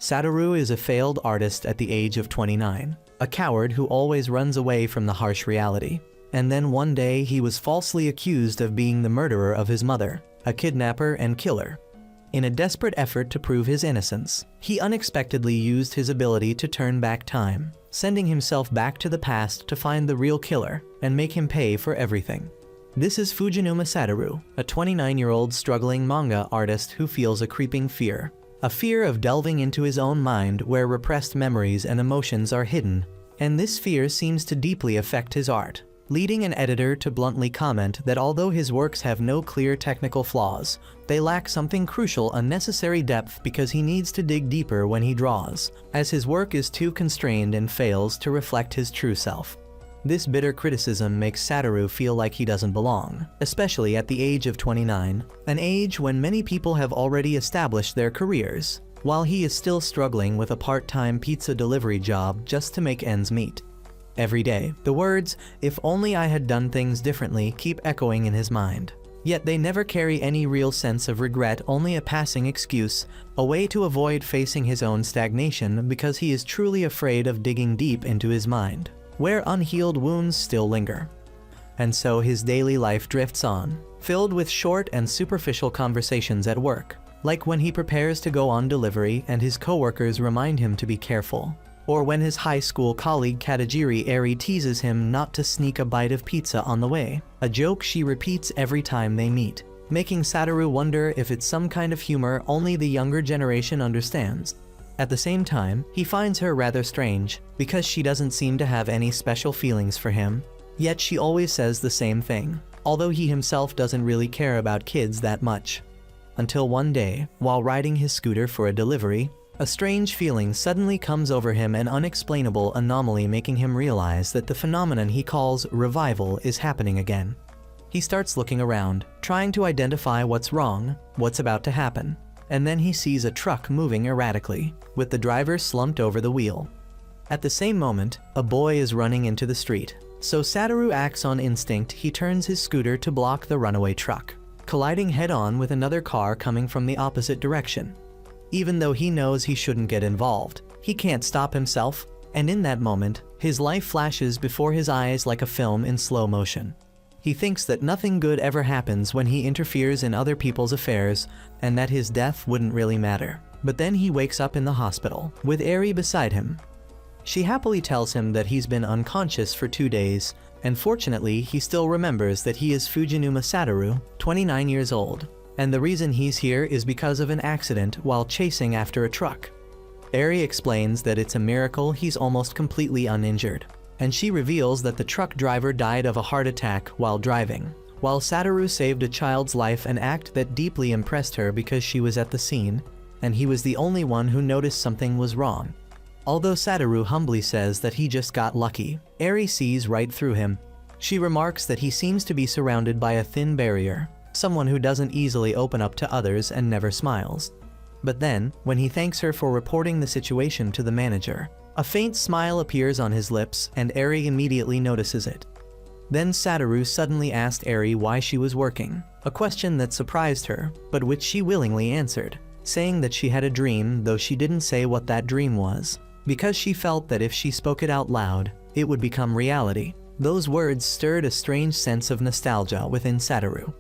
Satoru is a failed artist at the age of 29, a coward who always runs away from the harsh reality. And then one day he was falsely accused of being the murderer of his mother, a kidnapper and killer. In a desperate effort to prove his innocence, he unexpectedly used his ability to turn back time, sending himself back to the past to find the real killer and make him pay for everything. This is Fujinuma Satoru, a 29-year-old struggling manga artist who feels a creeping fear. A fear of delving into his own mind where repressed memories and emotions are hidden, and this fear seems to deeply affect his art, leading an editor to bluntly comment that although his works have no clear technical flaws, they lack something crucial, a necessary depth, because he needs to dig deeper when he draws, as his work is too constrained and fails to reflect his true self. This bitter criticism makes Satoru feel like he doesn't belong, especially at the age of 29, an age when many people have already established their careers, while he is still struggling with a part-time pizza delivery job just to make ends meet. Every day, the words, "if only I had done things differently," keep echoing in his mind. Yet they never carry any real sense of regret, only a passing excuse, a way to avoid facing his own stagnation because he is truly afraid of digging deep into his mind, where unhealed wounds still linger. And so his daily life drifts on, filled with short and superficial conversations at work, like when he prepares to go on delivery and his coworkers remind him to be careful. Or when his high school colleague Katajiri Eri teases him not to sneak a bite of pizza on the way, a joke she repeats every time they meet, making Satoru wonder if it's some kind of humor only the younger generation understands. At the same time, he finds her rather strange, because she doesn't seem to have any special feelings for him, yet she always says the same thing, although he himself doesn't really care about kids that much. Until one day, while riding his scooter for a delivery, a strange feeling suddenly comes over him, an unexplainable anomaly making him realize that the phenomenon he calls revival is happening again. He starts looking around, trying to identify what's wrong, what's about to happen, and then he sees a truck moving erratically, with the driver slumped over the wheel. At the same moment, a boy is running into the street, so Satoru acts on instinct. He turns his scooter to block the runaway truck, colliding head-on with another car coming from the opposite direction. Even though he knows he shouldn't get involved, he can't stop himself, and in that moment, his life flashes before his eyes like a film in slow motion. He thinks that nothing good ever happens when he interferes in other people's affairs, and that his death wouldn't really matter. But then he wakes up in the hospital, with Eri beside him. She happily tells him that he's been unconscious for 2 days, and fortunately he still remembers that he is Fujinuma Satoru, 29 years old. And the reason he's here is because of an accident while chasing after a truck. Eri explains that it's a miracle he's almost completely uninjured, and she reveals that the truck driver died of a heart attack while driving, while Satoru saved a child's life, an act that deeply impressed her because she was at the scene, and he was the only one who noticed something was wrong. Although Satoru humbly says that he just got lucky, Eri sees right through him. She remarks that he seems to be surrounded by a thin barrier, someone who doesn't easily open up to others and never smiles. But then, when he thanks her for reporting the situation to the manager, a faint smile appears on his lips and Eri immediately notices it. Then Satoru suddenly asked Eri why she was working, a question that surprised her, but which she willingly answered, saying that she had a dream, though she didn't say what that dream was, because she felt that if she spoke it out loud, it would become reality. Those words stirred a strange sense of nostalgia within Satoru.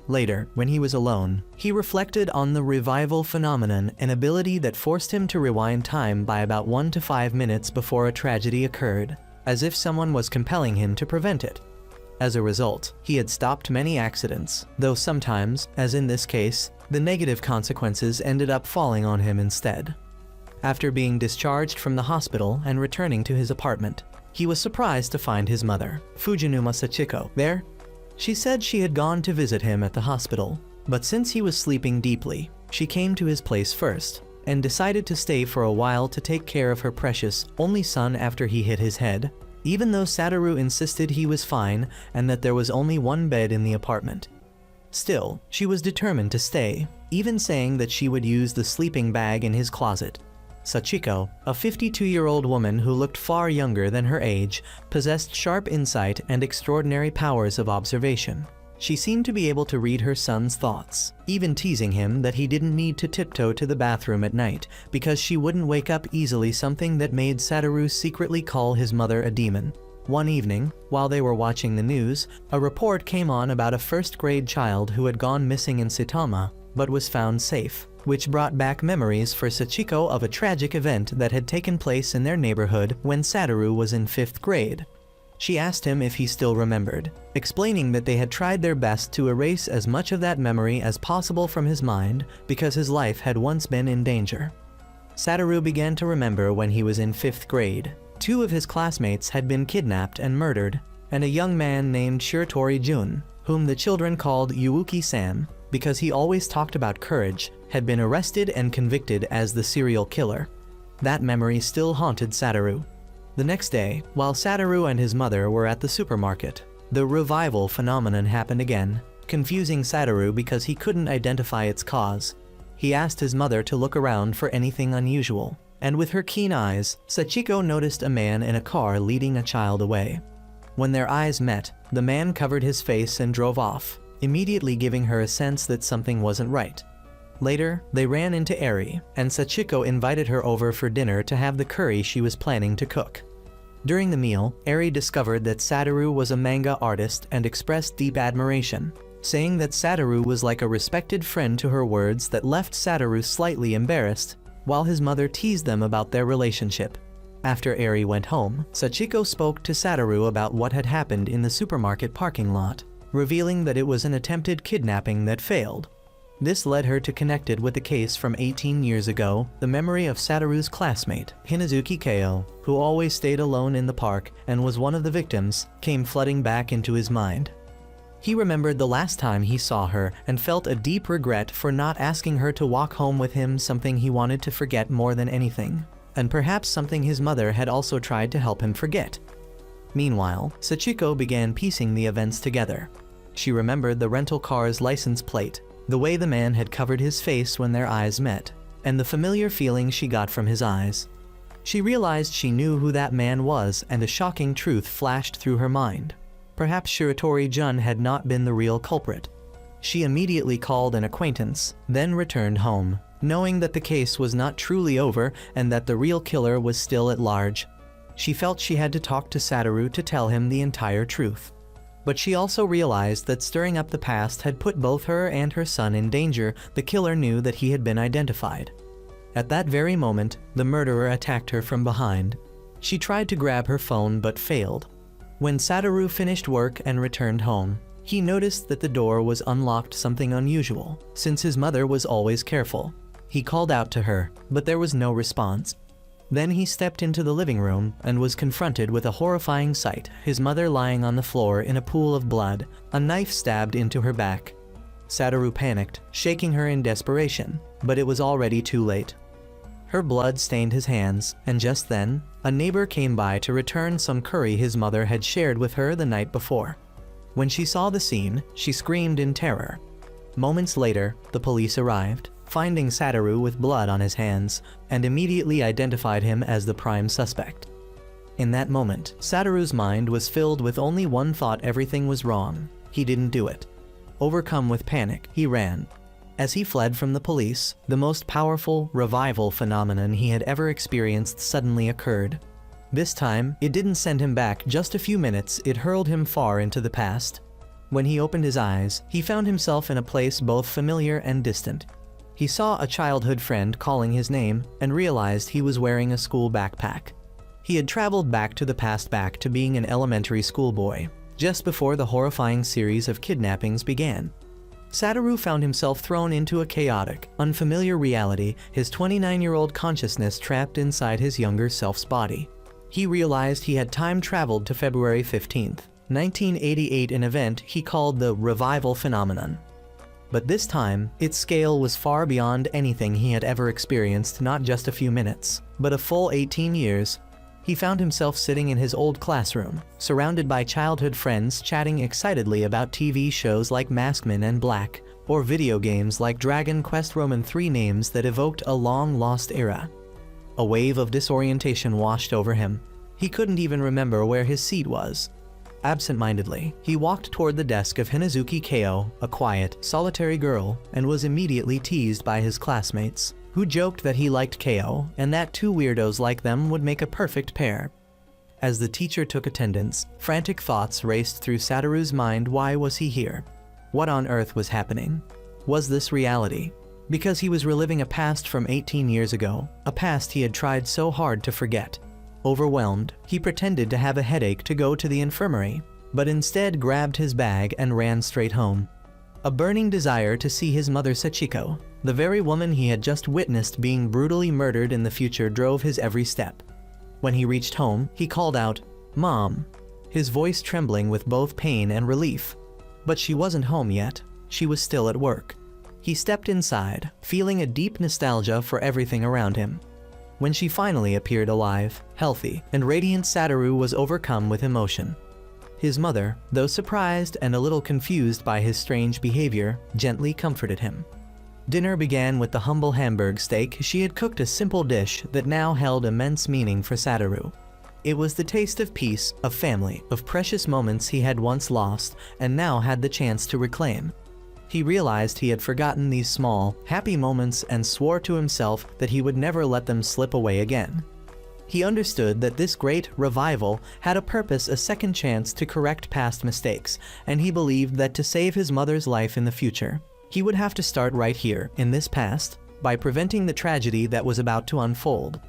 Later, when he was alone, he reflected on the revival phenomenon, an ability that forced him to rewind time by about 1 to 5 minutes before a tragedy occurred, as if someone was compelling him to prevent it. As a result, he had stopped many accidents, though sometimes, as in this case, the negative consequences ended up falling on him instead. After being discharged from the hospital and returning to his apartment, he was surprised to find his mother, Fujinuma Sachiko, there. She said she had gone to visit him at the hospital, but since he was sleeping deeply, she came to his place first, and decided to stay for a while to take care of her precious only son after he hit his head, even though Satoru insisted he was fine and that there was only one bed in the apartment. Still, she was determined to stay, even saying that she would use the sleeping bag in his closet. Sachiko, a 52-year-old woman who looked far younger than her age, possessed sharp insight and extraordinary powers of observation. She seemed to be able to read her son's thoughts, even teasing him that he didn't need to tiptoe to the bathroom at night because she wouldn't wake up easily, something that made Satoru secretly call his mother a demon. One evening, while they were watching the news, a report came on about a first-grade child who had gone missing in Saitama, but was found safe, which brought back memories for Sachiko of a tragic event that had taken place in their neighborhood when Satoru was in 5th grade. She asked him if he still remembered, explaining that they had tried their best to erase as much of that memory as possible from his mind because his life had once been in danger. Satoru began to remember when he was in 5th grade. 2 of his classmates had been kidnapped and murdered, and a young man named Shiratori Jun, whom the children called Yuuki-san because he always talked about courage, had been arrested and convicted as the serial killer. That memory still haunted Satoru. The next day, while Satoru and his mother were at the supermarket, the revival phenomenon happened again, confusing Satoru because he couldn't identify its cause. He asked his mother to look around for anything unusual, and with her keen eyes, Sachiko noticed a man in a car leading a child away. When their eyes met, the man covered his face and drove off, immediately giving her a sense that something wasn't right. Later, they ran into Eri, and Sachiko invited her over for dinner to have the curry she was planning to cook. During the meal, Eri discovered that Satoru was a manga artist and expressed deep admiration, saying that Satoru was like a respected friend to her, words that left Satoru slightly embarrassed, while his mother teased them about their relationship. After Eri went home, Sachiko spoke to Satoru about what had happened in the supermarket parking lot, revealing that it was an attempted kidnapping that failed. This led her to connect it with the case from 18 years ago, the memory of Satoru's classmate, Hinazuki Keo, who always stayed alone in the park and was one of the victims, came flooding back into his mind. He remembered the last time he saw her and felt a deep regret for not asking her to walk home with him, something he wanted to forget more than anything, and perhaps something his mother had also tried to help him forget. Meanwhile, Sachiko began piecing the events together. She remembered the rental car's license plate, the way the man had covered his face when their eyes met, and the familiar feeling she got from his eyes. She realized she knew who that man was, and a shocking truth flashed through her mind. Perhaps Shiratori Jun had not been the real culprit. She immediately called an acquaintance, then returned home, knowing that the case was not truly over and that the real killer was still at large. She felt she had to talk to Satoru to tell him the entire truth. But she also realized that stirring up the past had put both her and her son in danger. The killer knew that he had been identified. At that very moment, the murderer attacked her from behind. She tried to grab her phone but failed. When Satoru finished work and returned home, he noticed that the door was unlocked, something unusual, since his mother was always careful. He called out to her, but there was no response. Then he stepped into the living room and was confronted with a horrifying sight, his mother lying on the floor in a pool of blood, a knife stabbed into her back. Satoru panicked, shaking her in desperation, but it was already too late. Her blood stained his hands, and just then, a neighbor came by to return some curry his mother had shared with her the night before. When she saw the scene, she screamed in terror. Moments later, the police arrived, finding Satoru with blood on his hands, and immediately identified him as the prime suspect. In that moment, Satoru's mind was filled with only one thought: everything was wrong. He didn't do it. Overcome with panic, he ran. As he fled from the police, the most powerful revival phenomenon he had ever experienced suddenly occurred. This time, it didn't send him back just a few minutes, it hurled him far into the past. When he opened his eyes, he found himself in a place both familiar and distant. He saw a childhood friend calling his name and realized he was wearing a school backpack. He had traveled back to the past, back to being an elementary school boy, just before the horrifying series of kidnappings began. Satoru found himself thrown into a chaotic, unfamiliar reality, his 29-year-old consciousness trapped inside his younger self's body. He realized he had time traveled to February 15th, 1988, an event he called the revival phenomenon. But this time, its scale was far beyond anything he had ever experienced, not just a few minutes, but a full 18 years. He found himself sitting in his old classroom, surrounded by childhood friends chatting excitedly about TV shows like Maskman and Black, or video games like Dragon Quest Roman, 3 names that evoked a long-lost era. A wave of disorientation washed over him. He couldn't even remember where his seat was. Absent-mindedly, he walked toward the desk of Hinazuki Keo, a quiet, solitary girl, and was immediately teased by his classmates, who joked that he liked Keo and that two weirdos like them would make a perfect pair. As the teacher took attendance, frantic thoughts raced through Satoru's mind. Why was he here? What on earth was happening? Was this reality? Because he was reliving a past from 18 years ago, a past he had tried so hard to forget. Overwhelmed, he pretended to have a headache to go to the infirmary, but instead grabbed his bag and ran straight home. A burning desire to see his mother Sachiko, the very woman he had just witnessed being brutally murdered in the future, drove his every step. When he reached home, he called out, "Mom," his voice trembling with both pain and relief. But she wasn't home yet. She was still at work. He stepped inside, feeling a deep nostalgia for everything around him. When she finally appeared alive, healthy, and radiant, Satoru was overcome with emotion. His mother, though surprised and a little confused by his strange behavior, gently comforted him. Dinner began with the humble Hamburg steak. She had cooked a simple dish that now held immense meaning for Satoru. It was the taste of peace, of family, of precious moments he had once lost and now had the chance to reclaim. He realized he had forgotten these small, happy moments and swore to himself that he would never let them slip away again. He understood that this great revival had a purpose, a second chance to correct past mistakes, and he believed that to save his mother's life in the future, he would have to start right here, in this past, by preventing the tragedy that was about to unfold.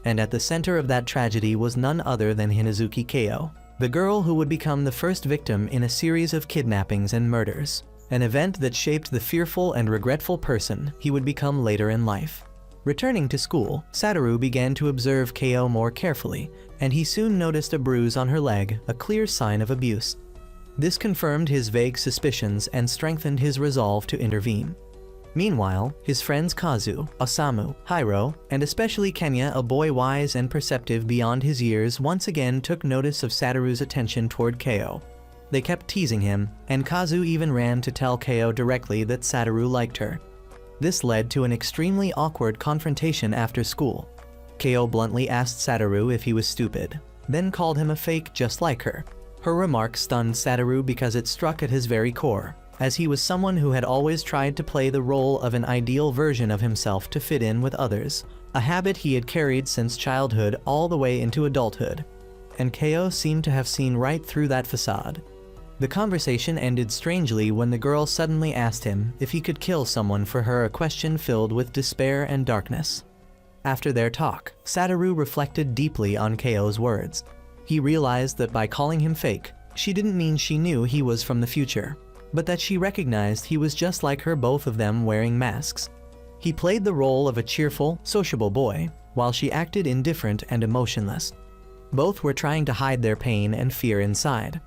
And at the center of that tragedy was none other than Hinazuki Keo, the girl who would become the first victim in a series of kidnappings and murders. An event that shaped the fearful and regretful person he would become later in life. Returning to school, Satoru began to observe Keo more carefully, and he soon noticed a bruise on her leg, a clear sign of abuse. This confirmed his vague suspicions and strengthened his resolve to intervene. Meanwhile, his friends Kazu, Osamu, Hiro, and especially Kenya, a boy wise and perceptive beyond his years, once again took notice of Satoru's attention toward Keo. They kept teasing him, and Kazu even ran to tell Keo directly that Satoru liked her. This led to an extremely awkward confrontation after school. Keo bluntly asked Satoru if he was stupid, then called him a fake just like her. Her remark stunned Satoru because it struck at his very core, as he was someone who had always tried to play the role of an ideal version of himself to fit in with others, a habit he had carried since childhood all the way into adulthood. And Keo seemed to have seen right through that facade. The conversation ended strangely when the girl suddenly asked him if he could kill someone for her, a question filled with despair and darkness. After their talk, Satoru reflected deeply on Keo's words. He realized that by calling him fake, she didn't mean she knew he was from the future, but that she recognized he was just like her, both of them wearing masks. He played the role of a cheerful, sociable boy, while she acted indifferent and emotionless. Both were trying to hide their pain and fear inside.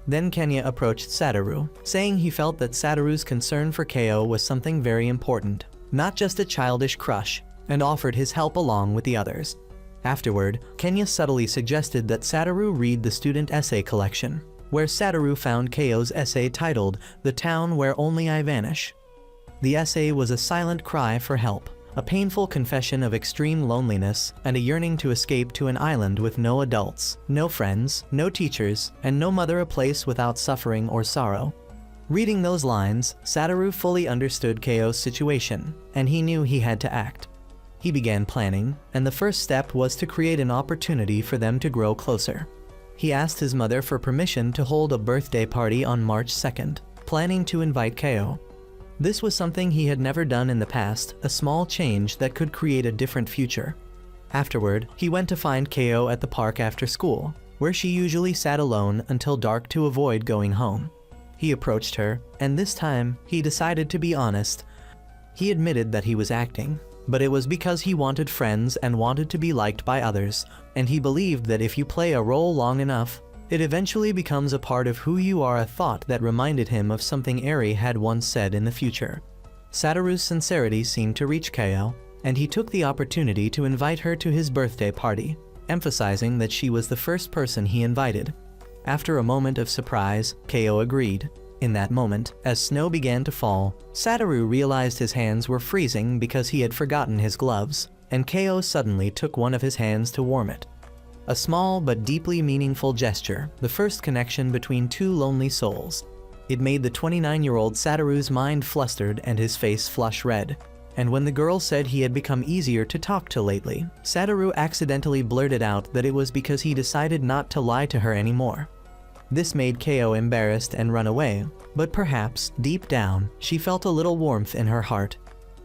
Then Kenya approached Satoru, saying he felt that Satoru's concern for Keo was something very important, not just a childish crush, and offered his help along with the others. Afterward, Kenya subtly suggested that Satoru read the student essay collection, where Satoru found Keo's essay titled "The Town Where Only I Vanish." The essay was a silent cry for help, a painful confession of extreme loneliness and a yearning to escape to an island with no adults, no friends, no teachers, and no mother, a place without suffering or sorrow. Reading those lines, Satoru fully understood Keo's situation, and he knew he had to act. He began planning, and the first step was to create an opportunity for them to grow closer. He asked his mother for permission to hold a birthday party on March 2nd, planning to invite Keo. This was something he had never done in the past, a small change that could create a different future. Afterward, he went to find Keo at the park after school, where she usually sat alone until dark to avoid going home. He approached her, and this time, he decided to be honest. He admitted that he was acting, but it was because he wanted friends and wanted to be liked by others, and he believed that if you play a role long enough, it eventually becomes a part of who you are, a thought that reminded him of something Eri had once said in the future. Satoru's sincerity seemed to reach Keo, and he took the opportunity to invite her to his birthday party, emphasizing that she was the first person he invited. After a moment of surprise, Keo agreed. In that moment, as snow began to fall, Satoru realized his hands were freezing because he had forgotten his gloves, and Keo suddenly took one of his hands to warm it. A small but deeply meaningful gesture, the first connection between two lonely souls. It made the 29-year-old Satoru's mind flustered and his face flush red. And when the girl said he had become easier to talk to lately, Satoru accidentally blurted out that it was because he decided not to lie to her anymore. This made Ko embarrassed and run away, but perhaps, deep down, she felt a little warmth in her heart.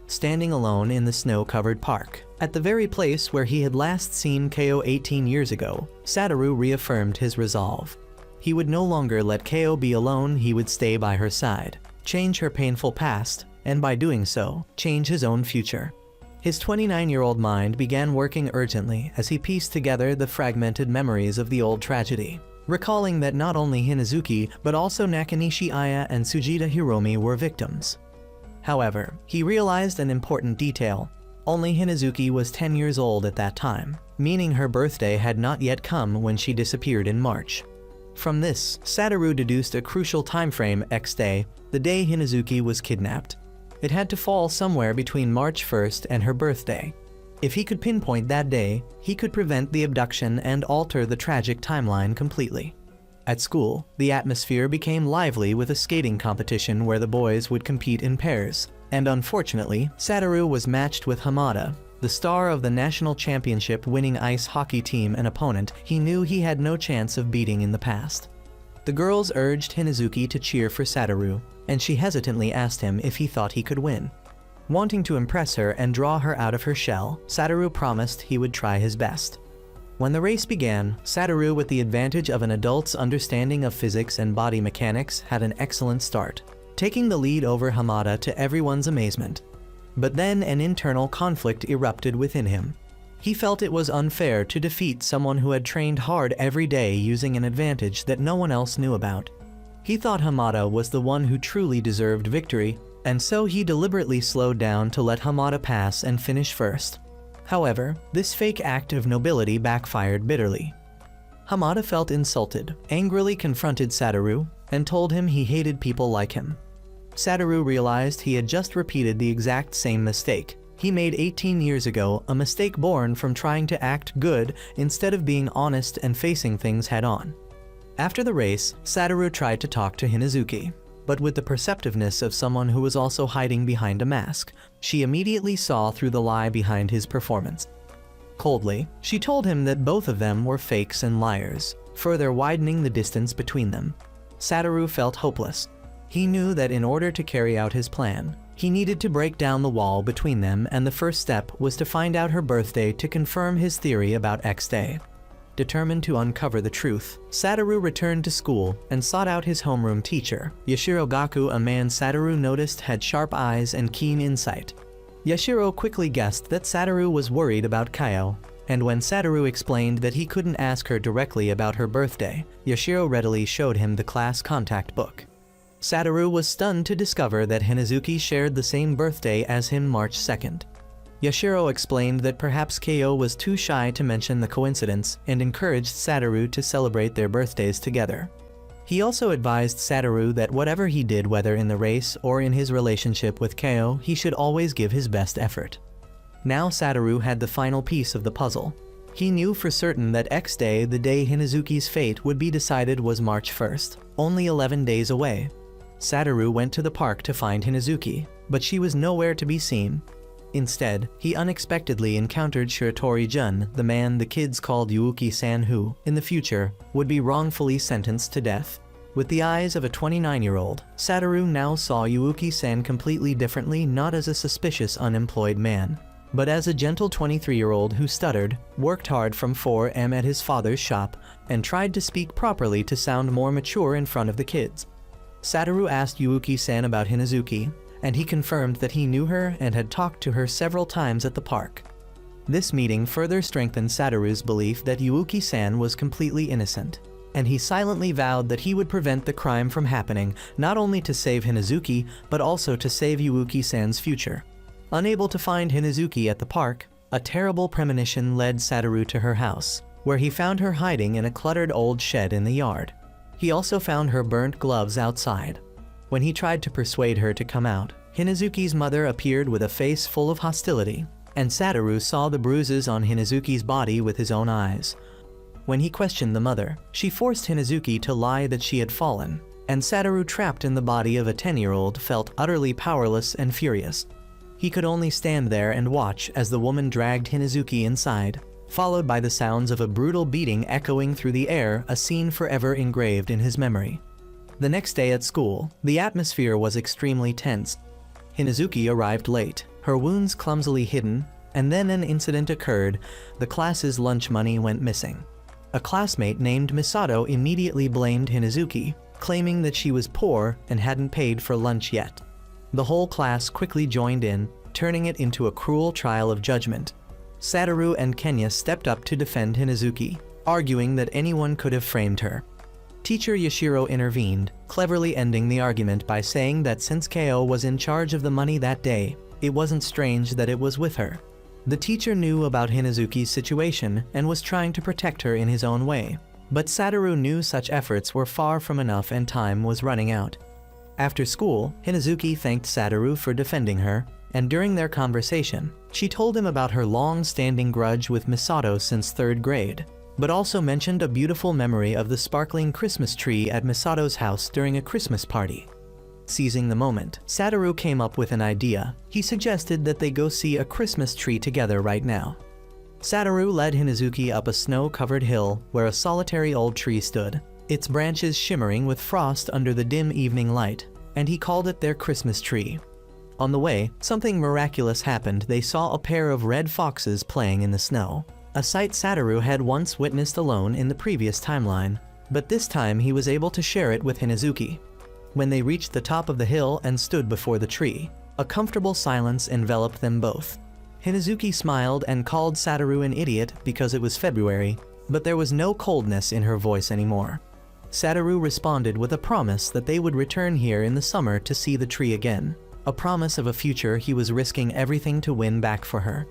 Standing alone in the snow-covered park, at the very place where he had last seen Ko 18 years ago, Satoru reaffirmed his resolve. He would no longer let Ko be alone, he would stay by her side, change her painful past, and by doing so, change his own future. His 29-year-old mind began working urgently as he pieced together the fragmented memories of the old tragedy, recalling that not only Hinazuki but also Nakanishi Aya and Sujita Hiromi were victims. However, he realized an important detail. Only Hinazuki was 10 years old at that time, meaning her birthday had not yet come when she disappeared in March. From this, Satoru deduced a crucial time frame: X day, the day Hinazuki was kidnapped. It had to fall somewhere between March 1st and her birthday. If he could pinpoint that day, he could prevent the abduction and alter the tragic timeline completely. At school, the atmosphere became lively with a skating competition where the boys would compete in pairs. And unfortunately, Satoru was matched with Hamada, the star of the national championship winning ice hockey team, an opponent he knew he had no chance of beating in the past. The girls urged Hinazuki to cheer for Satoru, and she hesitantly asked him if he thought he could win. Wanting to impress her and draw her out of her shell, Satoru promised he would try his best. When the race began, Satoru, with the advantage of an adult's understanding of physics and body mechanics, had an excellent start, taking the lead over Hamada to everyone's amazement. But then an internal conflict erupted within him. He felt it was unfair to defeat someone who had trained hard every day using an advantage that no one else knew about. He thought Hamada was the one who truly deserved victory, and so he deliberately slowed down to let Hamada pass and finish first. However, this fake act of nobility backfired bitterly. Hamada felt insulted, angrily confronted Satoru, and told him he hated people like him. Satoru realized he had just repeated the exact same mistake he made 18 years ago, a mistake born from trying to act good instead of being honest and facing things head-on. After the race, Satoru tried to talk to Hinazuki, but with the perceptiveness of someone who was also hiding behind a mask, she immediately saw through the lie behind his performance. Coldly, she told him that both of them were fakes and liars, further widening the distance between them. Satoru felt hopeless. He knew that in order to carry out his plan, he needed to break down the wall between them, and the first step was to find out her birthday to confirm his theory about X day. Determined to uncover the truth, Satoru returned to school and sought out his homeroom teacher, Yashiro Gaku, a man Satoru noticed had sharp eyes and keen insight. Yashiro quickly guessed that Satoru was worried about Kaio, and when Satoru explained that he couldn't ask her directly about her birthday, Yashiro readily showed him the class contact book. Satoru was stunned to discover that Hinazuki shared the same birthday as him, March 2nd. Yashiro explained that perhaps Kaio was too shy to mention the coincidence and encouraged Satoru to celebrate their birthdays together. He also advised Satoru that whatever he did, whether in the race or in his relationship with Kaio, he should always give his best effort. Now Satoru had the final piece of the puzzle. He knew for certain that X day, the day Hinazuki's fate would be decided, was March 1st, only 11 days away. Satoru went to the park to find Hinazuki, but she was nowhere to be seen. Instead, he unexpectedly encountered Shiratori Jun, the man the kids called Yuuki-san, who, in the future, would be wrongfully sentenced to death. With the eyes of a 29-year-old, Satoru now saw Yuuki-san completely differently, not as a suspicious unemployed man, but as a gentle 23-year-old who stuttered, worked hard from 4 am at his father's shop, and tried to speak properly to sound more mature in front of the kids. Satoru asked Yuuki-san about Hinazuki, and he confirmed that he knew her and had talked to her several times at the park. This meeting further strengthened Satoru's belief that Yuuki-san was completely innocent, and he silently vowed that he would prevent the crime from happening, not only to save Hinazuki, but also to save Yuuki-san's future. Unable to find Hinazuki at the park, a terrible premonition led Satoru to her house, where he found her hiding in a cluttered old shed in the yard. He also found her burnt gloves outside. When he tried to persuade her to come out, Hinazuki's mother appeared with a face full of hostility, and Satoru saw the bruises on Hinazuki's body with his own eyes. When he questioned the mother, she forced Hinazuki to lie that she had fallen, and Satoru, trapped in the body of a 10-year-old, felt utterly powerless and furious. He could only stand there and watch as the woman dragged Hinazuki inside, followed by the sounds of a brutal beating echoing through the air, a scene forever engraved in his memory. The next day at school, the atmosphere was extremely tense. Hinazuki arrived late, her wounds clumsily hidden, and then an incident occurred. The class's lunch money went missing. A classmate named Misato immediately blamed Hinazuki, claiming that she was poor and hadn't paid for lunch yet. The whole class quickly joined in, turning it into a cruel trial of judgment. Satoru and Kenya stepped up to defend Hinazuki, arguing that anyone could have framed her. Teacher Yashiro intervened, cleverly ending the argument by saying that since Ko was in charge of the money that day, it wasn't strange that it was with her. The teacher knew about Hinazuki's situation and was trying to protect her in his own way, but Satoru knew such efforts were far from enough and time was running out. After school, Hinazuki thanked Satoru for defending her, and during their conversation, she told him about her long-standing grudge with Misato since 3rd grade, but also mentioned a beautiful memory of the sparkling Christmas tree at Misato's house during a Christmas party. Seizing the moment, Satoru came up with an idea. He suggested that they go see a Christmas tree together right now. Satoru led Hinazuki up a snow-covered hill where a solitary old tree stood, its branches shimmering with frost under the dim evening light, and he called it their Christmas tree. On the way, something miraculous happened. They saw a pair of red foxes playing in the snow, a sight Satoru had once witnessed alone in the previous timeline, but this time he was able to share it with Hinazuki. When they reached the top of the hill and stood before the tree, a comfortable silence enveloped them both. Hinazuki smiled and called Satoru an idiot because it was February, but there was no coldness in her voice anymore. Satoru responded with a promise that they would return here in the summer to see the tree again, a promise of a future he was risking everything to win back for her.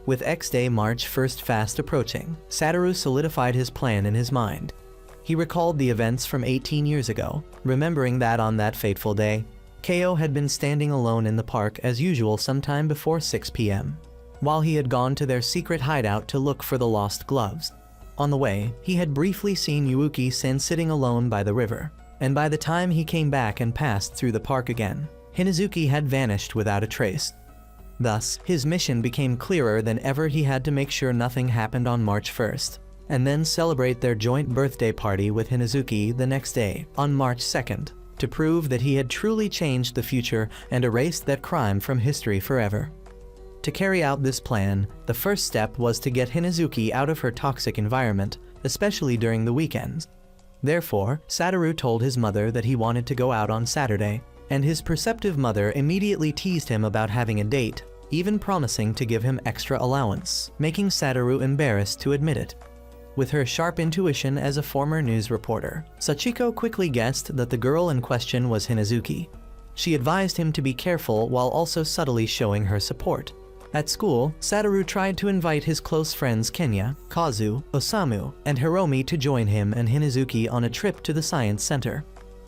With X-Day March 1st fast approaching, Satoru solidified his plan in his mind. He recalled the events from 18 years ago, remembering that on that fateful day, Ko had been standing alone in the park as usual sometime before 6 p.m., while he had gone to their secret hideout to look for the lost gloves. On the way, he had briefly seen Yuuki-san sitting alone by the river, and by the time he came back and passed through the park again, Hinazuki had vanished without a trace. Thus, his mission became clearer than ever. He had to make sure nothing happened on March 1st, and then celebrate their joint birthday party with Hinazuki the next day, on March 2nd, to prove that he had truly changed the future and erased that crime from history forever. To carry out this plan, the first step was to get Hinazuki out of her toxic environment, especially during the weekends. Therefore, Satoru told his mother that he wanted to go out on Saturday, and his perceptive mother immediately teased him about having a date, even promising to give him extra allowance, making Satoru embarrassed to admit it. With her sharp intuition as a former news reporter, Sachiko quickly guessed that the girl in question was Hinazuki. She advised him to be careful while also subtly showing her support. At school, Satoru tried to invite his close friends Kenya, Kazu, Osamu, and Hiromi to join him and Hinazuki on a trip to the science center.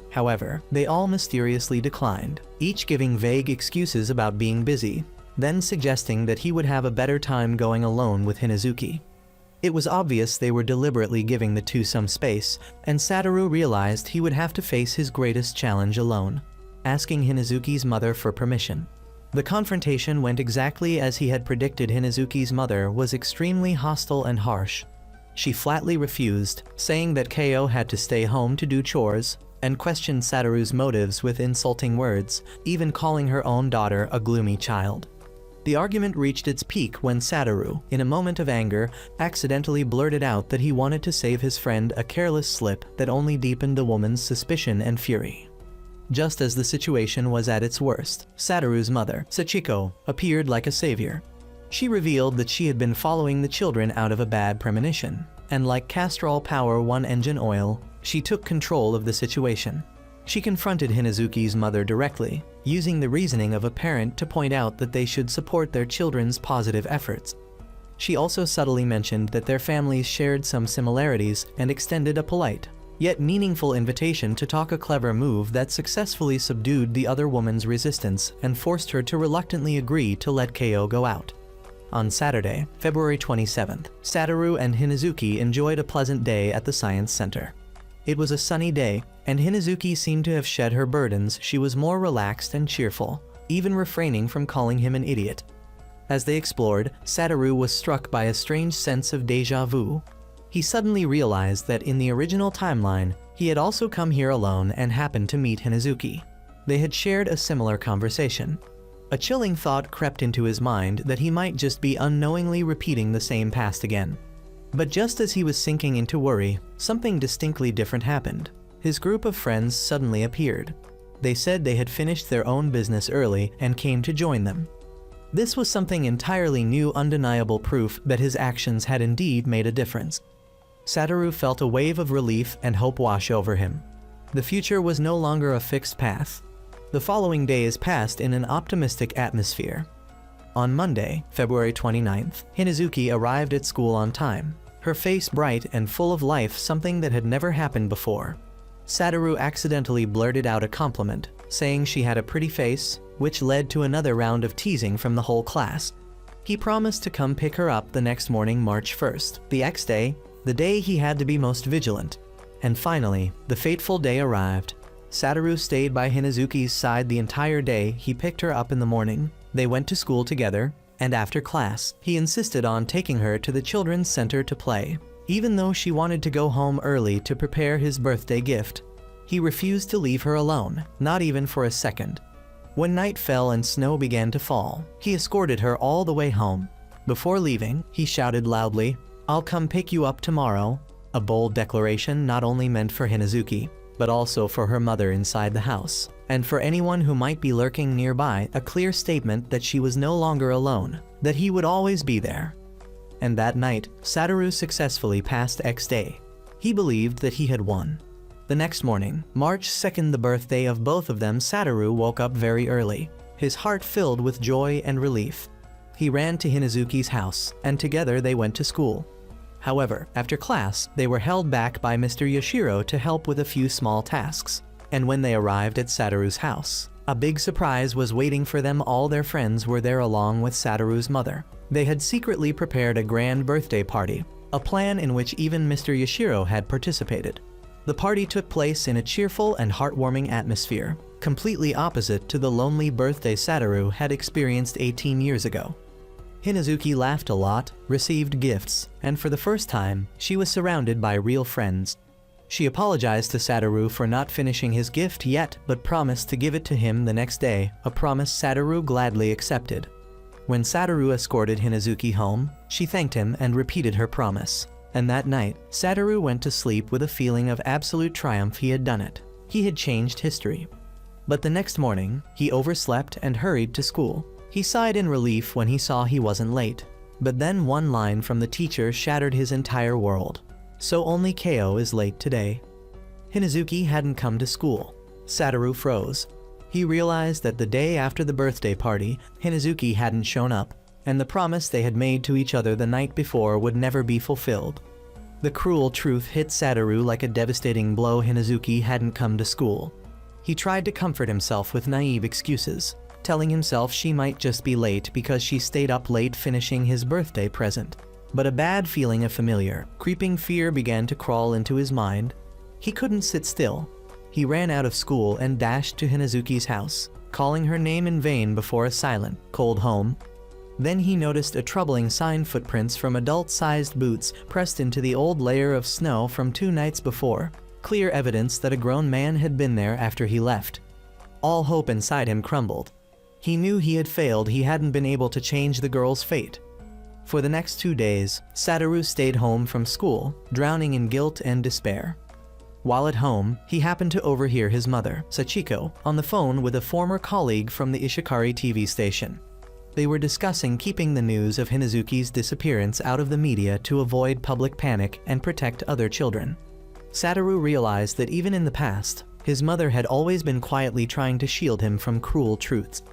However, they all mysteriously declined, each giving vague excuses about being busy, then suggesting that he would have a better time going alone with Hinazuki. It was obvious they were deliberately giving the two some space, and Satoru realized he would have to face his greatest challenge alone, asking Hinazuki's mother for permission. The confrontation went exactly as he had predicted. Hinazuki's mother was extremely hostile and harsh. She flatly refused, saying that Ko had to stay home to do chores, and questioned Satoru's motives with insulting words, even calling her own daughter a gloomy child. The argument reached its peak when Satoru, in a moment of anger, accidentally blurted out that he wanted to save his friend, a careless slip that only deepened the woman's suspicion and fury. Just as the situation was at its worst, Satoru's mother, Sachiko, appeared like a savior. She revealed that she had been following the children out of a bad premonition, and like Castrol Power 1 engine oil, she took control of the situation. She confronted Hinazuki's mother directly, using the reasoning of a parent to point out that they should support their children's positive efforts. She also subtly mentioned that their families shared some similarities and extended a polite, yet meaningful invitation to talk, a clever move that successfully subdued the other woman's resistance and forced her to reluctantly agree to let Ko go out. On Saturday, February 27th, Satoru and Hinazuki enjoyed a pleasant day at the Science Center. It was a sunny day, and Hinazuki seemed to have shed her burdens. She was more relaxed and cheerful, even refraining from calling him an idiot. As they explored, Satoru was struck by a strange sense of déjà vu. He suddenly realized that in the original timeline, he had also come here alone and happened to meet Hinazuki. They had shared a similar conversation. A chilling thought crept into his mind that he might just be unknowingly repeating the same past again. But just as he was sinking into worry, something distinctly different happened. His group of friends suddenly appeared. They said they had finished their own business early and came to join them. This was something entirely new, undeniable proof that his actions had indeed made a difference. Satoru felt a wave of relief and hope wash over him. The future was no longer a fixed path. The following days passed in an optimistic atmosphere. On Monday, February 29th, Hinazuki arrived at school on time, her face bright and full of life, something that had never happened before. Satoru accidentally blurted out a compliment, saying she had a pretty face, which led to another round of teasing from the whole class. He promised to come pick her up the next morning, March 1st, the next day, the day he had to be most vigilant. And finally, the fateful day arrived. Satoru stayed by Hinazuki's side the entire day. He picked her up in the morning. They went to school together, and after class, he insisted on taking her to the children's center to play. Even though she wanted to go home early to prepare his birthday gift, he refused to leave her alone, not even for a second. When night fell and snow began to fall, he escorted her all the way home. Before leaving, he shouted loudly, "I'll come pick you up tomorrow," a bold declaration not only meant for Hinazuki, but also for her mother inside the house, and for anyone who might be lurking nearby, a clear statement that she was no longer alone, that he would always be there. And that night, Satoru successfully passed X day. He believed that he had won. The next morning, March 2nd, the birthday of both of them, Satoru woke up very early, his heart filled with joy and relief. He ran to Hinazuki's house, and together they went to school. However, after class, they were held back by Mr. Yoshiro to help with a few small tasks. And when they arrived at Satoru's house, a big surprise was waiting for them. All their friends were there along with Satoru's mother. They had secretly prepared a grand birthday party, a plan in which even Mr. Yoshiro had participated. The party took place in a cheerful and heartwarming atmosphere, completely opposite to the lonely birthday Satoru had experienced 18 years ago. Hinazuki laughed a lot, received gifts, and for the first time, she was surrounded by real friends. She apologized to Satoru for not finishing his gift yet, but promised to give it to him the next day, a promise Satoru gladly accepted. When Satoru escorted Hinazuki home, she thanked him and repeated her promise. And that night, Satoru went to sleep with a feeling of absolute triumph. He had done it. He had changed history. But the next morning, he overslept and hurried to school. He sighed in relief when he saw he wasn't late. But then one line from the teacher shattered his entire world. "So only Ko is late today." Hinazuki hadn't come to school. Satoru froze. He realized that the day after the birthday party, Hinazuki hadn't shown up, and the promise they had made to each other the night before would never be fulfilled. The cruel truth hit Satoru like a devastating blow. Hinazuki hadn't come to school. He tried to comfort himself with naive excuses, telling himself she might just be late because she stayed up late finishing his birthday present. But a bad feeling of familiar, creeping fear began to crawl into his mind. He couldn't sit still. He ran out of school and dashed to Hinazuki's house, calling her name in vain before a silent, cold home. Then he noticed a troubling sign: footprints from adult-sized boots pressed into the old layer of snow from 2 nights before, clear evidence that a grown man had been there after he left. All hope inside him crumbled. He knew he had failed. He hadn't been able to change the girl's fate. For the next 2 days, Satoru stayed home from school, drowning in guilt and despair. While at home, he happened to overhear his mother, Sachiko, on the phone with a former colleague from the Ishikari TV station. They were discussing keeping the news of Hinazuki's disappearance out of the media to avoid public panic and protect other children. Satoru realized that even in the past, his mother had always been quietly trying to shield him from cruel truths.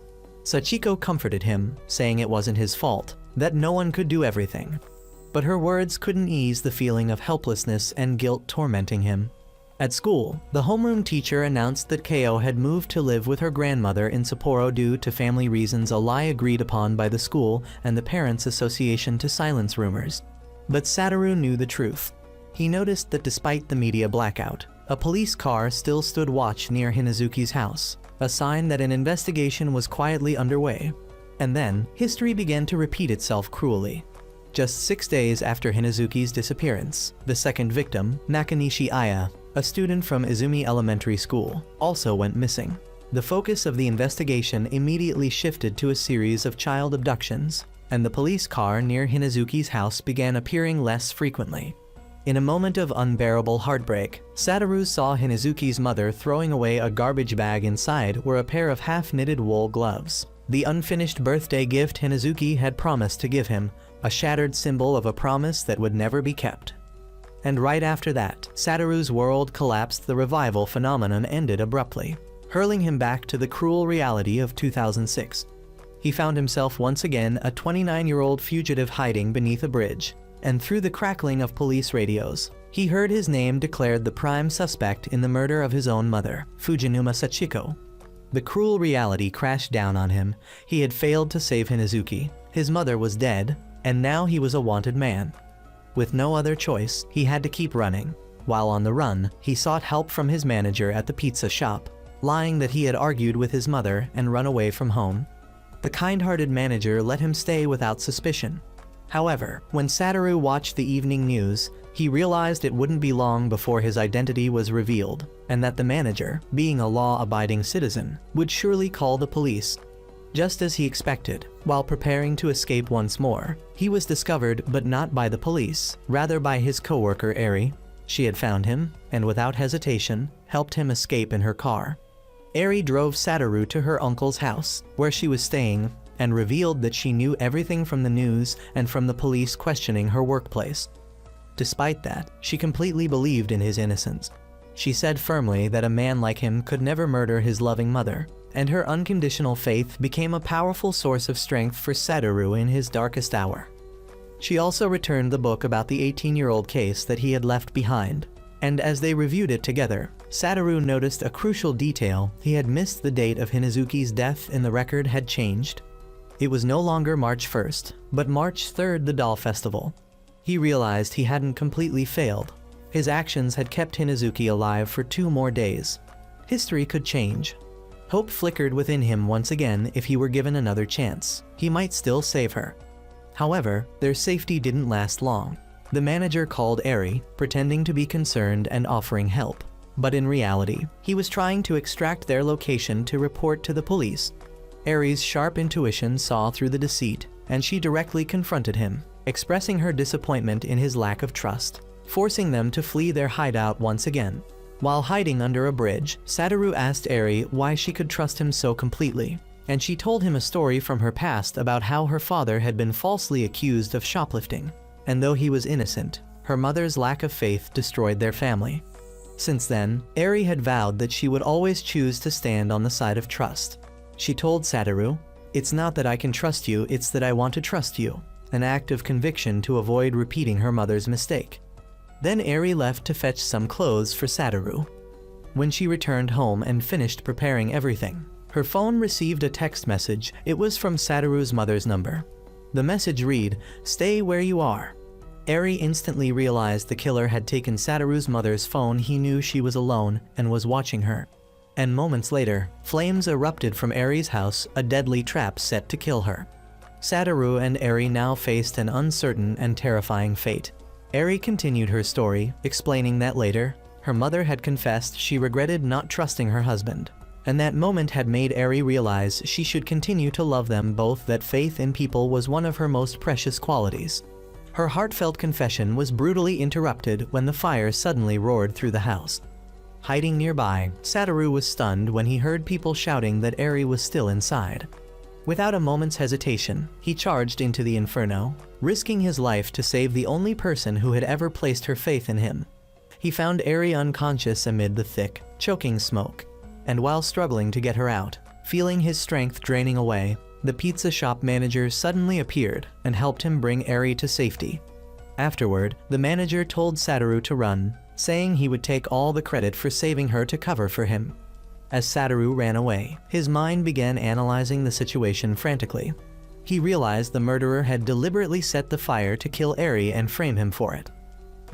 Sachiko comforted him, saying it wasn't his fault, that no one could do everything. But her words couldn't ease the feeling of helplessness and guilt tormenting him. At school, the homeroom teacher announced that Kao had moved to live with her grandmother in Sapporo due to family reasons, a lie agreed upon by the school and the Parents' Association to silence rumors. But Satoru knew the truth. He noticed that despite the media blackout, a police car still stood watch near Hinazuki's house, a sign that an investigation was quietly underway. And then, history began to repeat itself cruelly. Just 6 days after Hinazuki's disappearance, the second victim, Nakanishi Aya, a student from Izumi Elementary School, also went missing. The focus of the investigation immediately shifted to a series of child abductions, and the police car near Hinazuki's house began appearing less frequently. In a moment of unbearable heartbreak, Satoru saw Hinazuki's mother throwing away a garbage bag. Inside were a pair of half-knitted wool gloves, the unfinished birthday gift Hinazuki had promised to give him, a shattered symbol of a promise that would never be kept. And right after that, Satoru's world collapsed. The revival phenomenon ended abruptly, hurling him back to the cruel reality of 2006. He found himself once again a 29-year-old fugitive hiding beneath a bridge, and through the crackling of police radios, he heard his name declared the prime suspect in the murder of his own mother, Fujinuma Sachiko. The cruel reality crashed down on him. He had failed to save Hinazuki, his mother was dead, and now he was a wanted man. With no other choice, he had to keep running. While on the run, he sought help from his manager at the pizza shop, lying that he had argued with his mother and run away from home. The kind-hearted manager let him stay without suspicion. However, when Satoru watched the evening news, he realized it wouldn't be long before his identity was revealed, and that the manager, being a law-abiding citizen, would surely call the police. Just as he expected, while preparing to escape once more, he was discovered, but not by the police, rather by his coworker Eri. She had found him, and without hesitation, helped him escape in her car. Eri drove Satoru to her uncle's house, where she was staying, and revealed that she knew everything from the news and from the police questioning her workplace. Despite that, she completely believed in his innocence. She said firmly that a man like him could never murder his loving mother, and her unconditional faith became a powerful source of strength for Satoru in his darkest hour. She also returned the book about the 18-year-old case that he had left behind, and as they reviewed it together, Satoru noticed a crucial detail. He had missed the date of Hinazuki's death and the record had changed. It was no longer March 1st, but March 3rd, the Doll Festival. He realized he hadn't completely failed. His actions had kept Hinazuki alive for 2 more days. History could change. Hope flickered within him once again. If he were given another chance, he might still save her. However, their safety didn't last long. The manager called Eri, pretending to be concerned and offering help. But in reality, he was trying to extract their location to report to the police. Eri's sharp intuition saw through the deceit, and she directly confronted him, expressing her disappointment in his lack of trust, forcing them to flee their hideout once again. While hiding under a bridge, Satoru asked Eri why she could trust him so completely, and she told him a story from her past about how her father had been falsely accused of shoplifting, and though he was innocent, her mother's lack of faith destroyed their family. Since then, Eri had vowed that she would always choose to stand on the side of trust. She told Satoru, "It's not that I can trust you, it's that I want to trust you," an act of conviction to avoid repeating her mother's mistake. Then Eri left to fetch some clothes for Satoru. When she returned home and finished preparing everything, her phone received a text message. It was from Satoru's mother's number. The message read, "Stay where you are." Eri instantly realized the killer had taken Satoru's mother's phone. He knew she was alone and was watching her. And moments later, flames erupted from Eri's house, a deadly trap set to kill her. Satoru and Eri now faced an uncertain and terrifying fate. Eri continued her story, explaining that later, her mother had confessed she regretted not trusting her husband, and that moment had made Eri realize she should continue to love them both, that faith in people was one of her most precious qualities. Her heartfelt confession was brutally interrupted when the fire suddenly roared through the house. Hiding nearby, Satoru was stunned when he heard people shouting that Eri was still inside. Without a moment's hesitation, he charged into the inferno, risking his life to save the only person who had ever placed her faith in him. He found Eri unconscious amid the thick, choking smoke, and while struggling to get her out, feeling his strength draining away, the pizza shop manager suddenly appeared and helped him bring Eri to safety. Afterward, the manager told Satoru to run. saying he would take all the credit for saving her to cover for him. As Satoru ran away, his mind began analyzing the situation frantically. He realized the murderer had deliberately set the fire to kill Eri and frame him for it.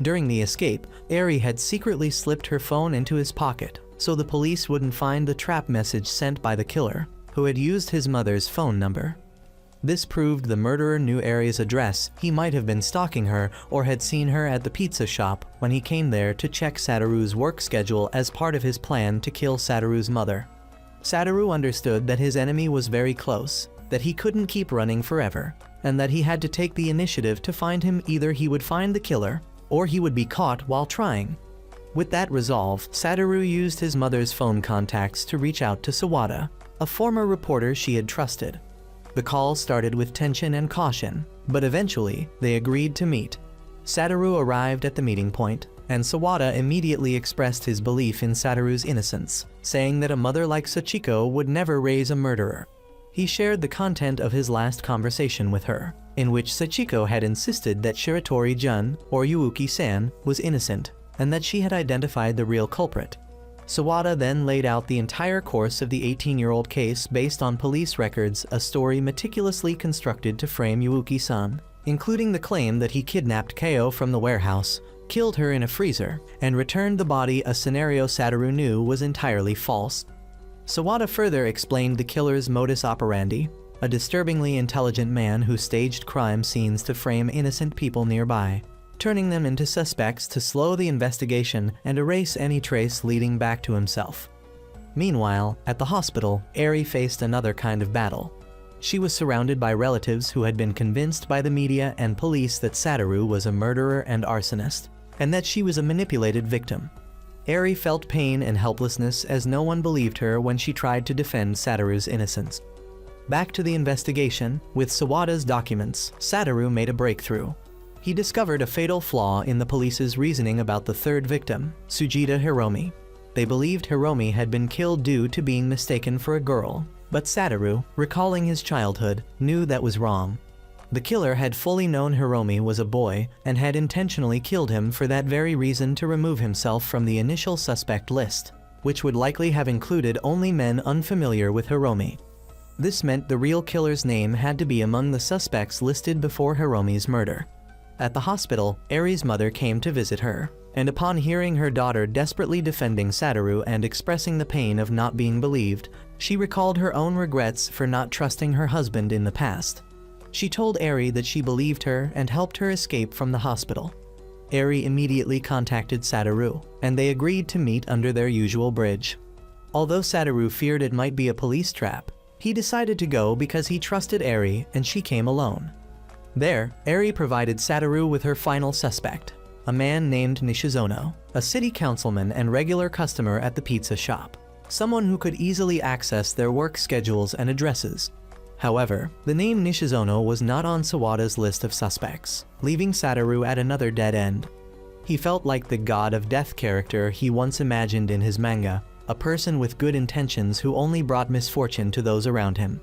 During the escape, Eri had secretly slipped her phone into his pocket, so the police wouldn't find the trap message sent by the killer, who had used his mother's phone number. This proved the murderer knew Eri's address. He might have been stalking her or had seen her at the pizza shop when he came there to check Satoru's work schedule as part of his plan to kill Satoru's mother. Satoru understood that his enemy was very close, that he couldn't keep running forever, and that he had to take the initiative to find him. Either he would find the killer, or he would be caught while trying. With that resolve, Satoru used his mother's phone contacts to reach out to Sawada, a former reporter she had trusted. The call started with tension and caution, but eventually they agreed to meet. Satoru arrived at the meeting point, and Sawada immediately expressed his belief in Satoru's innocence, saying that a mother like Sachiko would never raise a murderer. He shared the content of his last conversation with her, in which Sachiko had insisted that Shiratori-jun, or Yuuki-san, was innocent, and that she had identified the real culprit. Sawada then laid out the entire course of the 18-year-old case based on police records, a story meticulously constructed to frame Yuuki-san, including the claim that he kidnapped Keo from the warehouse, killed her in a freezer, and returned the body, a scenario Satoru knew was entirely false. Sawada further explained the killer's modus operandi, a disturbingly intelligent man who staged crime scenes to frame innocent people nearby, turning them into suspects to slow the investigation and erase any trace leading back to himself. Meanwhile, at the hospital, Eri faced another kind of battle. She was surrounded by relatives who had been convinced by the media and police that Satoru was a murderer and arsonist, and that she was a manipulated victim. Eri felt pain and helplessness as no one believed her when she tried to defend Satoru's innocence. Back to the investigation, with Sawada's documents, Satoru made a breakthrough. He discovered a fatal flaw in the police's reasoning about the third victim, Sujita Hiromi. They believed Hiromi had been killed due to being mistaken for a girl, but Satoru, recalling his childhood, knew that was wrong. The killer had fully known Hiromi was a boy and had intentionally killed him for that very reason, to remove himself from the initial suspect list, which would likely have included only men unfamiliar with Hiromi. This meant the real killer's name had to be among the suspects listed before Hiromi's murder. At the hospital, Eri's mother came to visit her, and upon hearing her daughter desperately defending Satoru and expressing the pain of not being believed, she recalled her own regrets for not trusting her husband in the past. She told Eri that she believed her and helped her escape from the hospital. Eri immediately contacted Satoru, and they agreed to meet under their usual bridge. Although Satoru feared it might be a police trap, he decided to go because he trusted Eri, and she came alone. There, Eri provided Satoru with her final suspect, a man named Nishizono, a city councilman and regular customer at the pizza shop, someone who could easily access their work schedules and addresses. However, the name Nishizono was not on Sawada's list of suspects, leaving Satoru at another dead end. He felt like the god of death character he once imagined in his manga, a person with good intentions who only brought misfortune to those around him.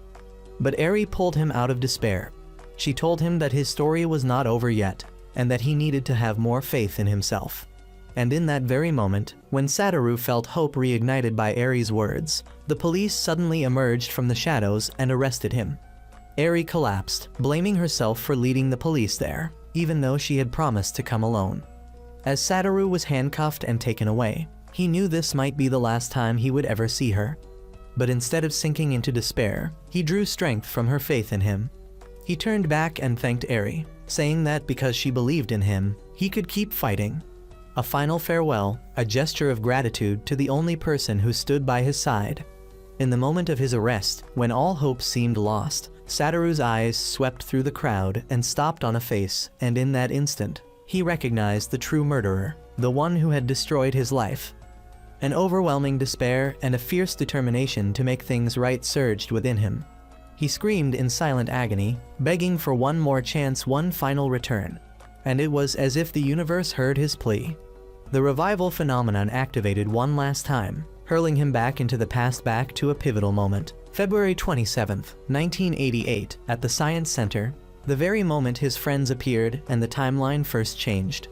But Eri pulled him out of despair. She told him that his story was not over yet, and that he needed to have more faith in himself. And in that very moment, when Satoru felt hope reignited by Eri's words, the police suddenly emerged from the shadows and arrested him. Eri collapsed, blaming herself for leading the police there, even though she had promised to come alone. As Satoru was handcuffed and taken away, he knew this might be the last time he would ever see her. But instead of sinking into despair, he drew strength from her faith in him. He turned back and thanked Eri, saying that because she believed in him, he could keep fighting. A final farewell, a gesture of gratitude to the only person who stood by his side. In the moment of his arrest, when all hope seemed lost, Satoru's eyes swept through the crowd and stopped on a face, and in that instant, he recognized the true murderer, the one who had destroyed his life. An overwhelming despair and a fierce determination to make things right surged within him. He screamed in silent agony, begging for one more chance, one final return. And it was as if the universe heard his plea. The revival phenomenon activated one last time, hurling him back into the past, back to a pivotal moment. February 27, 1988, at the Science Center, the very moment his friends appeared and the timeline first changed.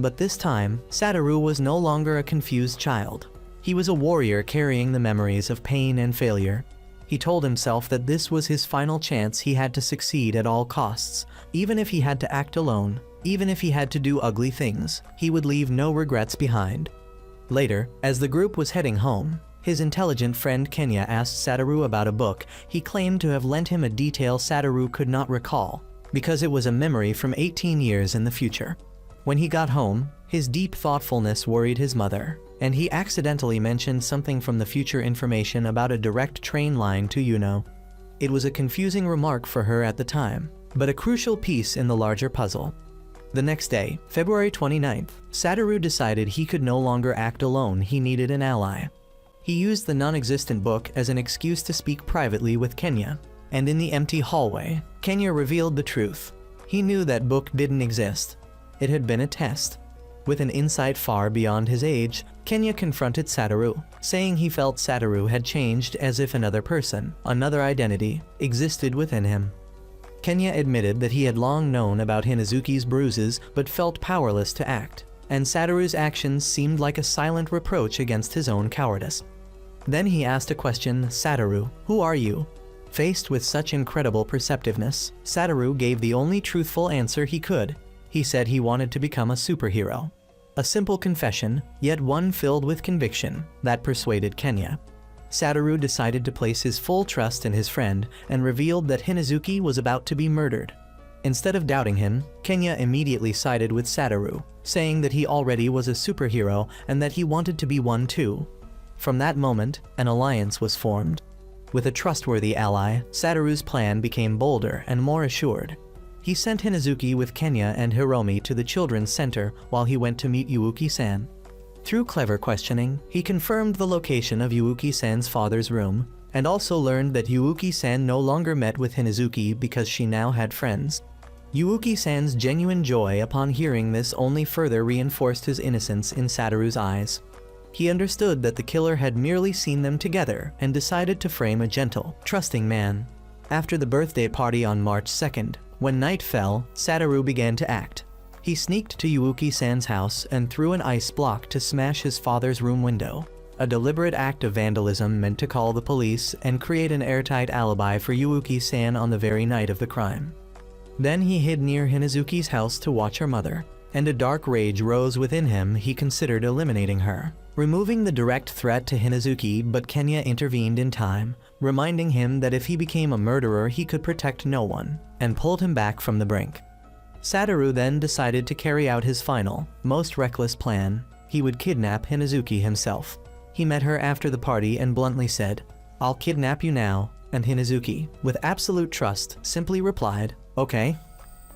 But this time, Satoru was no longer a confused child. He was a warrior carrying the memories of pain and failure. He told himself that this was his final chance. He had to succeed at all costs. Even if he had to act alone, even if he had to do ugly things, he would leave no regrets behind. Later, as the group was heading home, his intelligent friend Kenya asked Satoru about a book he claimed to have lent him, a detail Satoru could not recall, because it was a memory from 18 years in the future. When he got home, his deep thoughtfulness worried his mother, and he accidentally mentioned something from the future, information about a direct train line to Yuno. It was a confusing remark for her at the time, but a crucial piece in the larger puzzle. The next day, February 29th, Satoru decided he could no longer act alone. He needed an ally. He used the non-existent book as an excuse to speak privately with Kenya, and in the empty hallway, Kenya revealed the truth. He knew that book didn't exist. It had been a test. With an insight far beyond his age, Kenya confronted Satoru, saying he felt Satoru had changed, as if another person, another identity, existed within him. Kenya admitted that he had long known about Hinazuki's bruises but felt powerless to act, and Satoru's actions seemed like a silent reproach against his own cowardice. Then he asked a question, "Satoru, who are you?" Faced with such incredible perceptiveness, Satoru gave the only truthful answer he could. He said he wanted to become a superhero. A simple confession, yet one filled with conviction, that persuaded Kenya. Satoru decided to place his full trust in his friend and revealed that Hinazuki was about to be murdered. Instead of doubting him, Kenya immediately sided with Satoru, saying that he already was a superhero and that he wanted to be one too. From that moment, an alliance was formed. With a trustworthy ally, Satoru's plan became bolder and more assured. He sent Hinazuki with Kenya and Hiromi to the children's center while he went to meet Yuuki-san. Through clever questioning, he confirmed the location of Yuuki-san's father's room, and also learned that Yuuki-san no longer met with Hinazuki because she now had friends. Yuuki-san's genuine joy upon hearing this only further reinforced his innocence in Satoru's eyes. He understood that the killer had merely seen them together and decided to frame a gentle, trusting man. After the birthday party on March 2nd, when night fell, Satoru began to act. He sneaked to Yuuki-san's house and threw an ice block to smash his father's room window, a deliberate act of vandalism meant to call the police and create an airtight alibi for Yuuki-san on the very night of the crime. Then he hid near Hinazuki's house to watch her mother, and a dark rage rose within him. He considered eliminating her, removing the direct threat to Hinazuki, but Kenya intervened in time, reminding him that if he became a murderer he could protect no one, and pulled him back from the brink. Satoru then decided to carry out his final, most reckless plan. He would kidnap Hinazuki himself. He met her after the party and bluntly said, "I'll kidnap you now," and Hinazuki, with absolute trust, simply replied, "Okay."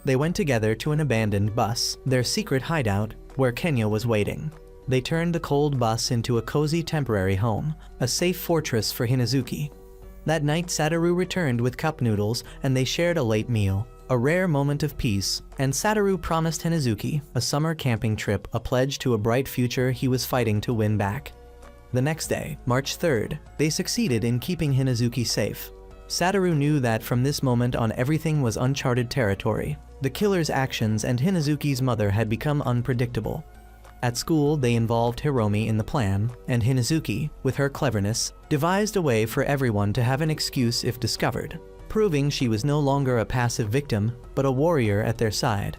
They went together to an abandoned bus, their secret hideout, where Kenya was waiting. They turned the cold bus into a cozy temporary home, a safe fortress for Hinazuki. That night Satoru returned with cup noodles and they shared a late meal, a rare moment of peace, and Satoru promised Hinazuki a summer camping trip, a pledge to a bright future he was fighting to win back. The next day, March 3rd, they succeeded in keeping Hinazuki safe. Satoru knew that from this moment on everything was uncharted territory. The killer's actions and Hinazuki's mother had become unpredictable. At school, they involved Hiromi in the plan, and Hinazuki, with her cleverness, devised a way for everyone to have an excuse if discovered, proving she was no longer a passive victim, but a warrior at their side.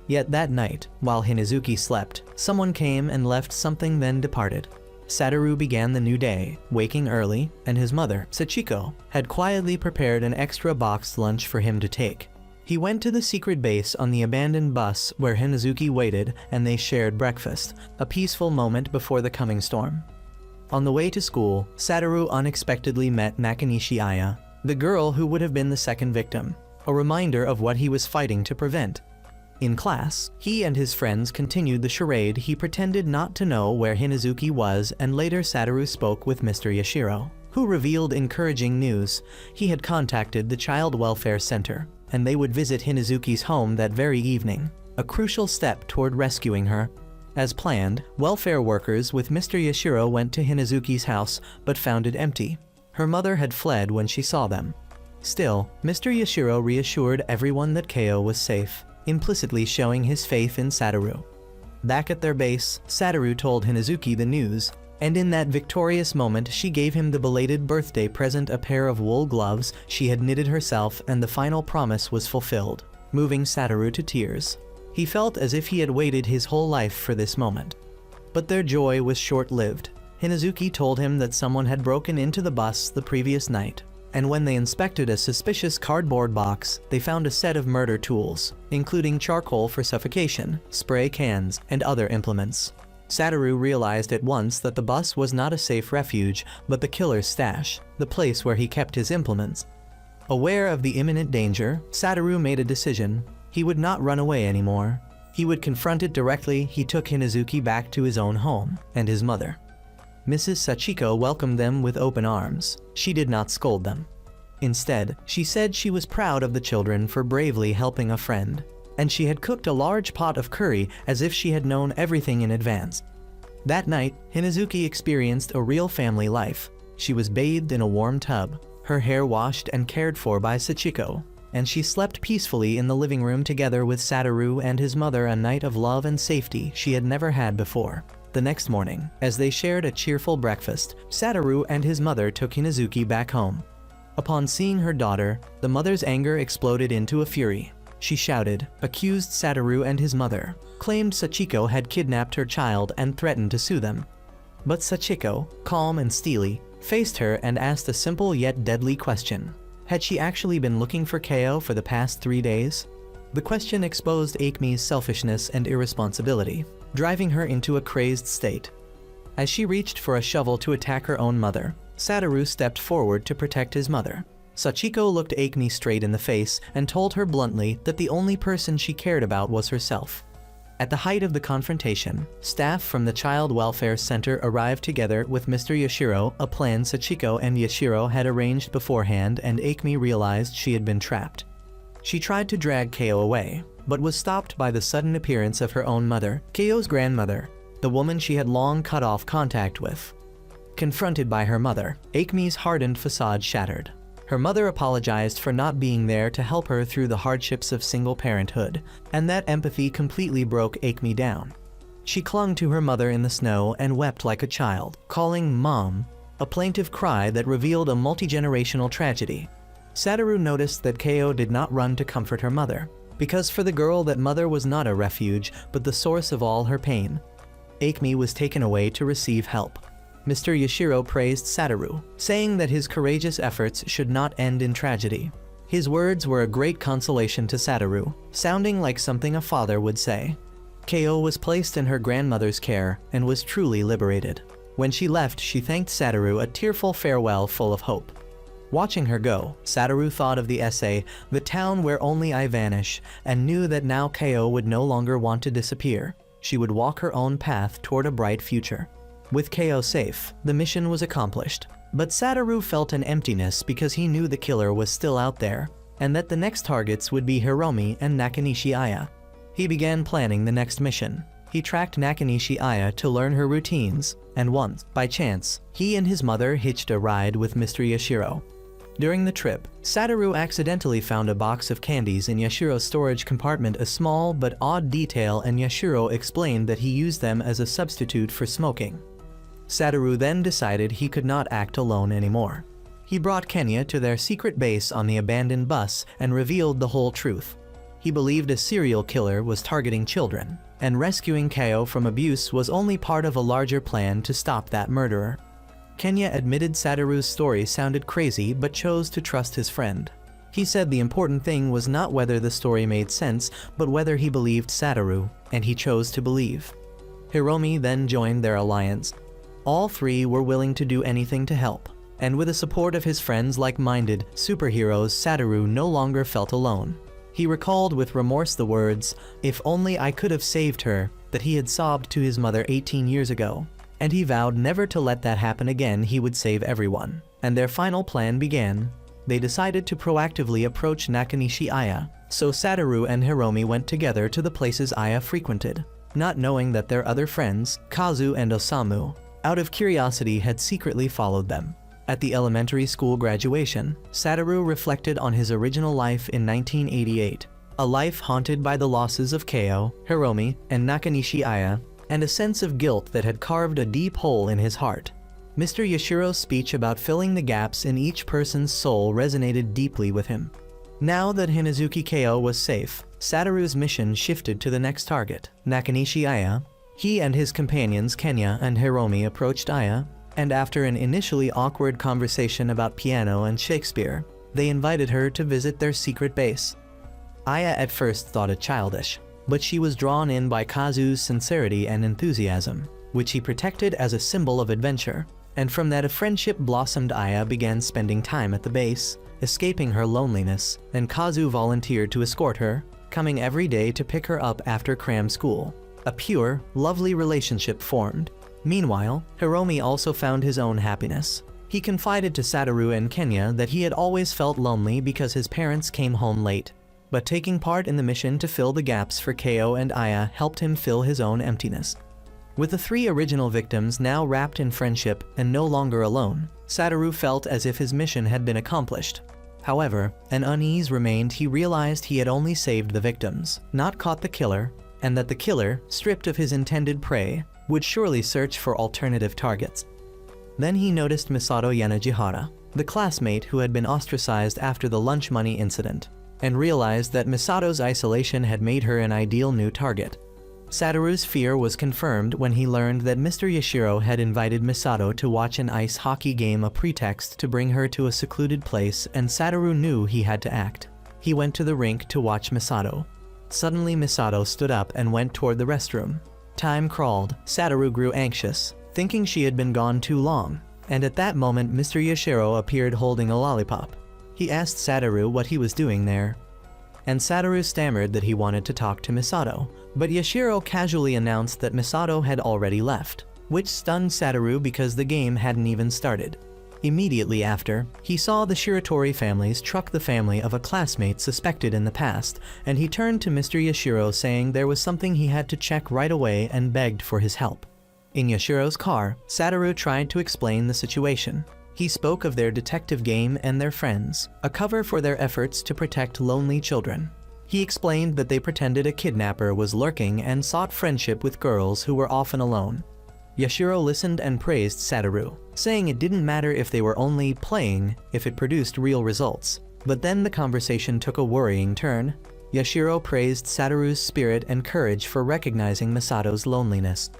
Yet that night, while Hinazuki slept, someone came and left something, then departed. Satoru began the new day, waking early, and his mother, Sachiko, had quietly prepared an extra boxed lunch for him to take. He went to the secret base on the abandoned bus where Hinazuki waited, and they shared breakfast, a peaceful moment before the coming storm. On the way to school, Satoru unexpectedly met Nakanishi Aya, the girl who would have been the second victim, a reminder of what he was fighting to prevent. In class, he and his friends continued the charade. He pretended not to know where Hinazuki was, and later Satoru spoke with Mr. Yashiro, who revealed encouraging news. He had contacted the Child Welfare Center, and they would visit Hinazuki's home that very evening, a crucial step toward rescuing her. As planned, welfare workers with Mr. Yashiro went to Hinazuki's house but found it empty. Her mother had fled when she saw them. Still, Mr. Yashiro reassured everyone that Keo was safe, implicitly showing his faith in Satoru. Back at their base, Satoru told Hinazuki the news, and in that victorious moment she gave him the belated birthday present, a pair of wool gloves she had knitted herself, and the final promise was fulfilled, moving Satoru to tears. He felt as if he had waited his whole life for this moment. But their joy was short-lived. Hinazuki told him that someone had broken into the bus the previous night, and when they inspected a suspicious cardboard box, they found a set of murder tools, including charcoal for suffocation, spray cans, and other implements. Satoru realized at once that the bus was not a safe refuge, but the killer's stash, the place where he kept his implements. Aware of the imminent danger, Satoru made a decision. He would not run away anymore. He would confront it directly. He took Hinazuki back to his own home, and his mother. Mrs. Sachiko welcomed them with open arms. She did not scold them. Instead, she said she was proud of the children for bravely helping a friend, and she had cooked a large pot of curry as if she had known everything in advance. That night, Hinazuki experienced a real family life. She was bathed in a warm tub, her hair washed and cared for by Sachiko, and she slept peacefully in the living room together with Satoru and his mother, a night of love and safety she had never had before. The next morning, as they shared a cheerful breakfast, Satoru and his mother took Hinazuki back home. Upon seeing her daughter, the mother's anger exploded into a fury. She shouted, accused Satoru and his mother, claimed Sachiko had kidnapped her child and threatened to sue them. But Sachiko, calm and steely, faced her and asked a simple yet deadly question. Had she actually been looking for Keo for the past 3 days? The question exposed Akemi's selfishness and irresponsibility, driving her into a crazed state. As she reached for a shovel to attack her own mother, Satoru stepped forward to protect his mother. Sachiko looked Akemi straight in the face and told her bluntly that the only person she cared about was herself. At the height of the confrontation, staff from the Child Welfare Center arrived together with Mr. Yashiro, a plan Sachiko and Yashiro had arranged beforehand, and Akemi realized she had been trapped. She tried to drag Keo away, but was stopped by the sudden appearance of her own mother, Keo's grandmother, the woman she had long cut off contact with. Confronted by her mother, Akemi's hardened facade shattered. Her mother apologized for not being there to help her through the hardships of single parenthood, and that empathy completely broke Akemi down. She clung to her mother in the snow and wept like a child, calling "Mom," a plaintive cry that revealed a multi-generational tragedy. Satoru noticed that Keo did not run to comfort her mother, because for the girl that mother was not a refuge, but the source of all her pain. Akemi was taken away to receive help. Mr. Yashiro praised Satoru, saying that his courageous efforts should not end in tragedy. His words were a great consolation to Satoru, sounding like something a father would say. Keo was placed in her grandmother's care and was truly liberated. When she left, she thanked Satoru, a tearful farewell full of hope. Watching her go, Satoru thought of the essay, "The Town Where Only I Vanish," and knew that now Keo would no longer want to disappear. She would walk her own path toward a bright future. With Keo safe, the mission was accomplished. But Satoru felt an emptiness because he knew the killer was still out there, and that the next targets would be Hiromi and Nakanishi Aya. He began planning the next mission. He tracked Nakanishi Aya to learn her routines, and once, by chance, he and his mother hitched a ride with Mr. Yashiro. During the trip, Satoru accidentally found a box of candies in Yashiro's storage compartment, a small but odd detail, and Yashiro explained that he used them as a substitute for smoking. Satoru then decided he could not act alone anymore. He brought Kenya to their secret base on the abandoned bus and revealed the whole truth. He believed a serial killer was targeting children, and rescuing Keo from abuse was only part of a larger plan to stop that murderer. Kenya admitted Satoru's story sounded crazy but chose to trust his friend. He said the important thing was not whether the story made sense, but whether he believed Satoru, and he chose to believe. Hiromi then joined their alliance. All three were willing to do anything to help, and with the support of his friends like-minded superheroes, Satoru no longer felt alone. He recalled with remorse the words, "If only I could have saved her," that he had sobbed to his mother 18 years ago, and he vowed never to let that happen again. He would save everyone. And their final plan began. They decided to proactively approach Nakanishi Aya, so Satoru and Hiromi went together to the places Aya frequented, not knowing that their other friends, Kazu and Osamu, out of curiosity had secretly followed them. At the elementary school graduation, Satoru reflected on his original life in 1988. A life haunted by the losses of Keo, Hiromi, and Nakanishi Aya, and a sense of guilt that had carved a deep hole in his heart. Mr. Yashiro's speech about filling the gaps in each person's soul resonated deeply with him. Now that Hinazuki Keo was safe, Satoru's mission shifted to the next target, Nakanishi Aya. He and his companions Kenya and Hiromi approached Aya, and after an initially awkward conversation about piano and Shakespeare, they invited her to visit their secret base. Aya at first thought it childish, but she was drawn in by Kazu's sincerity and enthusiasm, which he protected as a symbol of adventure, and from that a friendship blossomed. Aya began spending time at the base, escaping her loneliness, and Kazu volunteered to escort her, coming every day to pick her up after cram school. A pure, lovely relationship formed. Meanwhile, Hiromi also found his own happiness. He confided to Satoru and Kenya that he had always felt lonely because his parents came home late, but taking part in the mission to fill the gaps for Keo and Aya helped him fill his own emptiness. With the three original victims now wrapped in friendship and no longer alone, Satoru felt as if his mission had been accomplished. However, an unease remained. He realized he had only saved the victims, not caught the killer, and that the killer, stripped of his intended prey, would surely search for alternative targets. Then he noticed Misato Yanagihara, the classmate who had been ostracized after the lunch money incident, and realized that Misato's isolation had made her an ideal new target. Satoru's fear was confirmed when he learned that Mr. Yashiro had invited Misato to watch an ice hockey game, a pretext to bring her to a secluded place, and Satoru knew he had to act. He went to the rink to watch Misato. Suddenly Misato stood up and went toward the restroom. Time crawled. Satoru grew anxious, thinking she had been gone too long, and at that moment Mr. Yashiro appeared holding a lollipop. He asked Satoru what he was doing there, and Satoru stammered that he wanted to talk to Misato, but Yashiro casually announced that Misato had already left, which stunned Satoru because the game hadn't even started. Immediately after, he saw the Shiratori families truck the family of a classmate suspected in the past, and he turned to Mr. Yashiro saying there was something he had to check right away and begged for his help. In Yashiro's car, Satoru tried to explain the situation. He spoke of their detective game and their friends, a cover for their efforts to protect lonely children. He explained that they pretended a kidnapper was lurking and sought friendship with girls who were often alone. Yashiro listened and praised Satoru, saying it didn't matter if they were only playing if it produced real results. But then the conversation took a worrying turn. Yashiro praised Satoru's spirit and courage for recognizing Misato's loneliness.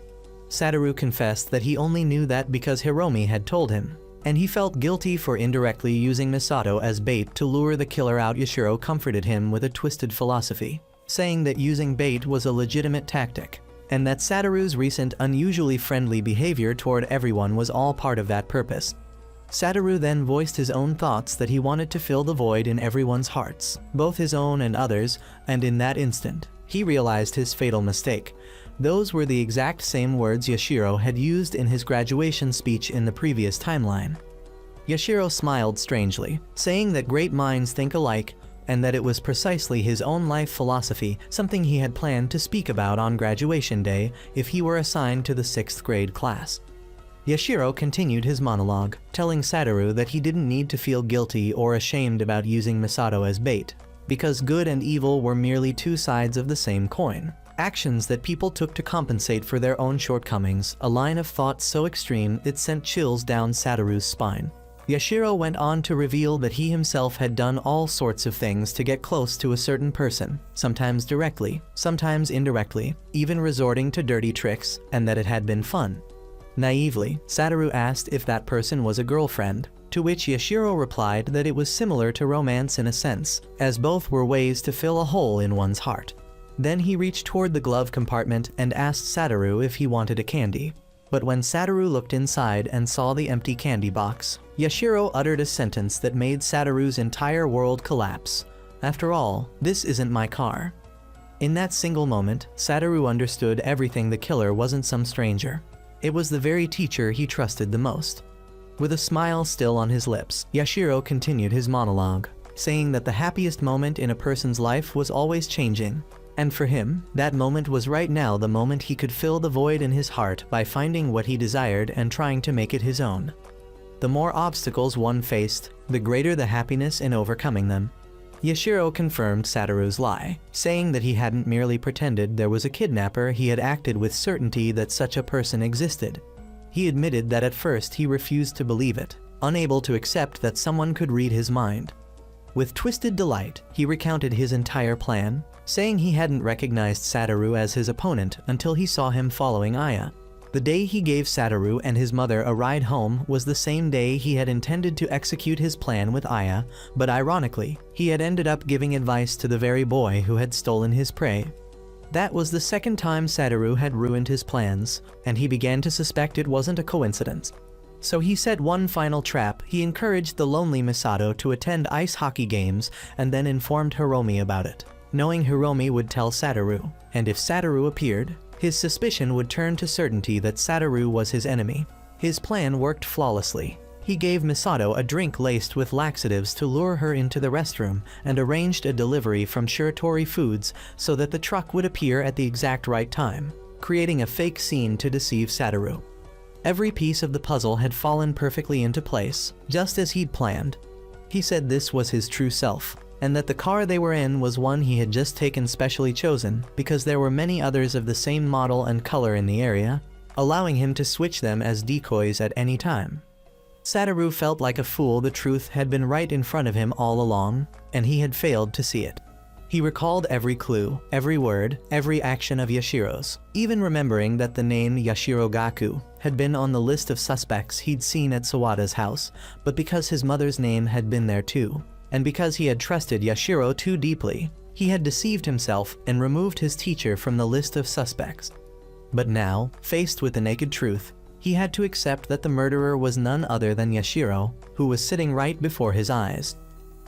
Satoru confessed that he only knew that because Hiromi had told him, and he felt guilty for indirectly using Misato as bait to lure the killer out. Yashiro comforted him with a twisted philosophy, saying that using bait was a legitimate tactic, and that Satoru's recent unusually friendly behavior toward everyone was all part of that purpose. Satoru then voiced his own thoughts that he wanted to fill the void in everyone's hearts, both his own and others, and in that instant, he realized his fatal mistake. Those were the exact same words Yashiro had used in his graduation speech in the previous timeline. Yashiro smiled strangely, saying that great minds think alike, and that it was precisely his own life philosophy, something he had planned to speak about on graduation day if he were assigned to the 6th grade class. Yashiro continued his monologue, telling Satoru that he didn't need to feel guilty or ashamed about using Misato as bait, because good and evil were merely two sides of the same coin. Actions that people took to compensate for their own shortcomings, a line of thought so extreme it sent chills down Satoru's spine. Yashiro went on to reveal that he himself had done all sorts of things to get close to a certain person, sometimes directly, sometimes indirectly, even resorting to dirty tricks, and that it had been fun. Naively, Satoru asked if that person was a girlfriend, to which Yashiro replied that it was similar to romance in a sense, as both were ways to fill a hole in one's heart. Then he reached toward the glove compartment and asked Satoru if he wanted a candy. But when Satoru looked inside and saw the empty candy box, Yashiro uttered a sentence that made Satoru's entire world collapse. "After all, this isn't my car." In that single moment, Satoru understood everything. The killer wasn't some stranger. It was the very teacher he trusted the most. With a smile still on his lips, Yashiro continued his monologue, saying that the happiest moment in a person's life was always changing. And for him, that moment was right now, the moment he could fill the void in his heart by finding what he desired and trying to make it his own. The more obstacles one faced, the greater the happiness in overcoming them. Yashiro confirmed Satoru's lie, saying that he hadn't merely pretended there was a kidnapper, he had acted with certainty that such a person existed. He admitted that at first he refused to believe it, unable to accept that someone could read his mind. With twisted delight, he recounted his entire plan, saying he hadn't recognized Satoru as his opponent until he saw him following Aya. The day he gave Satoru and his mother a ride home was the same day he had intended to execute his plan with Aya, but ironically, he had ended up giving advice to the very boy who had stolen his prey. That was the second time Satoru had ruined his plans, and he began to suspect it wasn't a coincidence. So he set one final trap. He encouraged the lonely Misato to attend ice hockey games and then informed Hiromi about it, knowing Hiromi would tell Satoru, and if Satoru appeared, his suspicion would turn to certainty that Satoru was his enemy. His plan worked flawlessly. He gave Misato a drink laced with laxatives to lure her into the restroom and arranged a delivery from Shiratori Foods so that the truck would appear at the exact right time, creating a fake scene to deceive Satoru. Every piece of the puzzle had fallen perfectly into place, just as he'd planned. He said this was his true self, and that the car they were in was one he had just taken specially chosen because there were many others of the same model and color in the area, allowing him to switch them as decoys at any time. Satoru felt like a fool. The truth had been right in front of him all along, and he had failed to see it. He recalled every clue, every word, every action of Yashiro's, even remembering that the name Yashiro Gaku had been on the list of suspects he'd seen at Sawada's house, but because his mother's name had been there too, and because he had trusted Yashiro too deeply, he had deceived himself and removed his teacher from the list of suspects. But now, faced with the naked truth, he had to accept that the murderer was none other than Yashiro, who was sitting right before his eyes.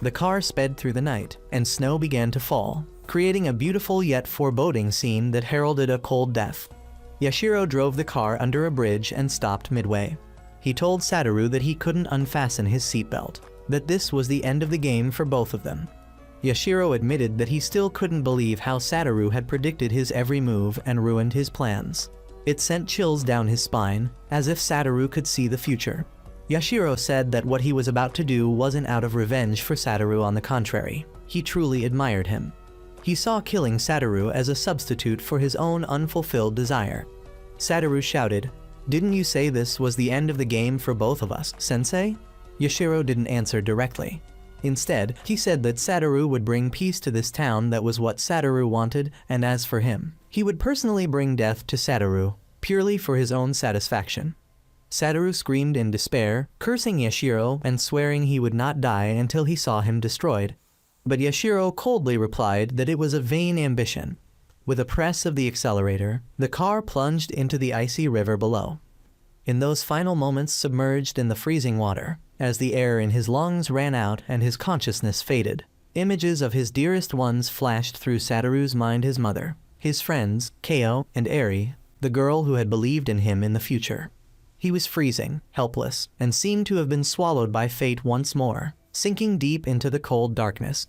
The car sped through the night, and snow began to fall, creating a beautiful yet foreboding scene that heralded a cold death. Yashiro drove the car under a bridge and stopped midway. He told Satoru that he couldn't unfasten his seatbelt, that this was the end of the game for both of them. Yashiro admitted that he still couldn't believe how Satoru had predicted his every move and ruined his plans. It sent chills down his spine, as if Satoru could see the future. Yashiro said that what he was about to do wasn't out of revenge for Satoru. On the contrary, he truly admired him. He saw killing Satoru as a substitute for his own unfulfilled desire. Satoru shouted, "Didn't you say this was the end of the game for both of us, sensei?" Yashiro didn't answer directly. Instead, he said that Satoru would bring peace to this town. That was what Satoru wanted, and as for him, he would personally bring death to Satoru, purely for his own satisfaction. Satoru screamed in despair, cursing Yashiro and swearing he would not die until he saw him destroyed. But Yashiro coldly replied that it was a vain ambition. With a press of the accelerator, the car plunged into the icy river below. In those final moments submerged in the freezing water, as the air in his lungs ran out and his consciousness faded, images of his dearest ones flashed through Satoru's mind: his mother, his friends, Keo and Eri, the girl who had believed in him in the future. He was freezing, helpless, and seemed to have been swallowed by fate once more, sinking deep into the cold darkness.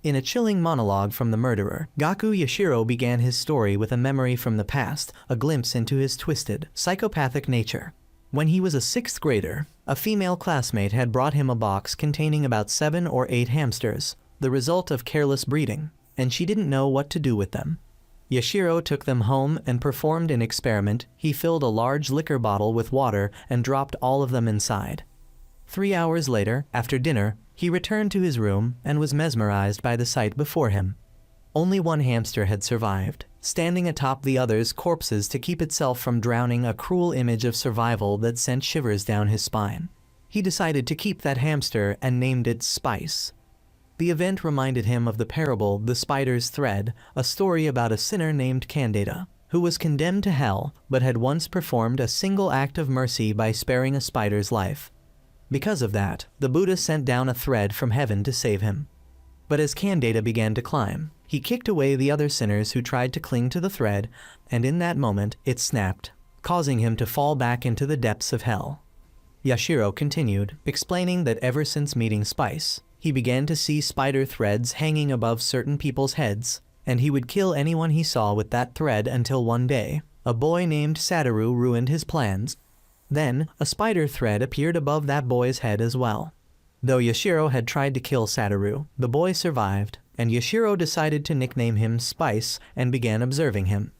In a chilling monologue from the murderer, Gaku Yashiro began his story with a memory from the past, a glimpse into his twisted, psychopathic nature. When he was a 6th grader, a female classmate had brought him a box containing about 7 or 8 hamsters, the result of careless breeding, and she didn't know what to do with them. Yashiro took them home and performed an experiment. He filled a large liquor bottle with water and dropped all of them inside. 3 hours later, after dinner, he returned to his room and was mesmerized by the sight before him. Only one hamster had survived, standing atop the others' corpses to keep itself from drowning, a cruel image of survival that sent shivers down his spine. He decided to keep that hamster and named it Spice. The event reminded him of the parable The Spider's Thread, a story about a sinner named Candida, who was condemned to hell but had once performed a single act of mercy by sparing a spider's life. Because of that, the Buddha sent down a thread from heaven to save him. But as Candida began to climb, he kicked away the other sinners who tried to cling to the thread, and in that moment it snapped, causing him to fall back into the depths of hell. Yashiro continued, explaining that ever since meeting Spice, he began to see spider threads hanging above certain people's heads, and he would kill anyone he saw with that thread until one day, a boy named Satoru ruined his plans. Then, a spider thread appeared above that boy's head as well. Though Yashiro had tried to kill Satoru, the boy survived, and Yashiro decided to nickname him Spice and began observing him.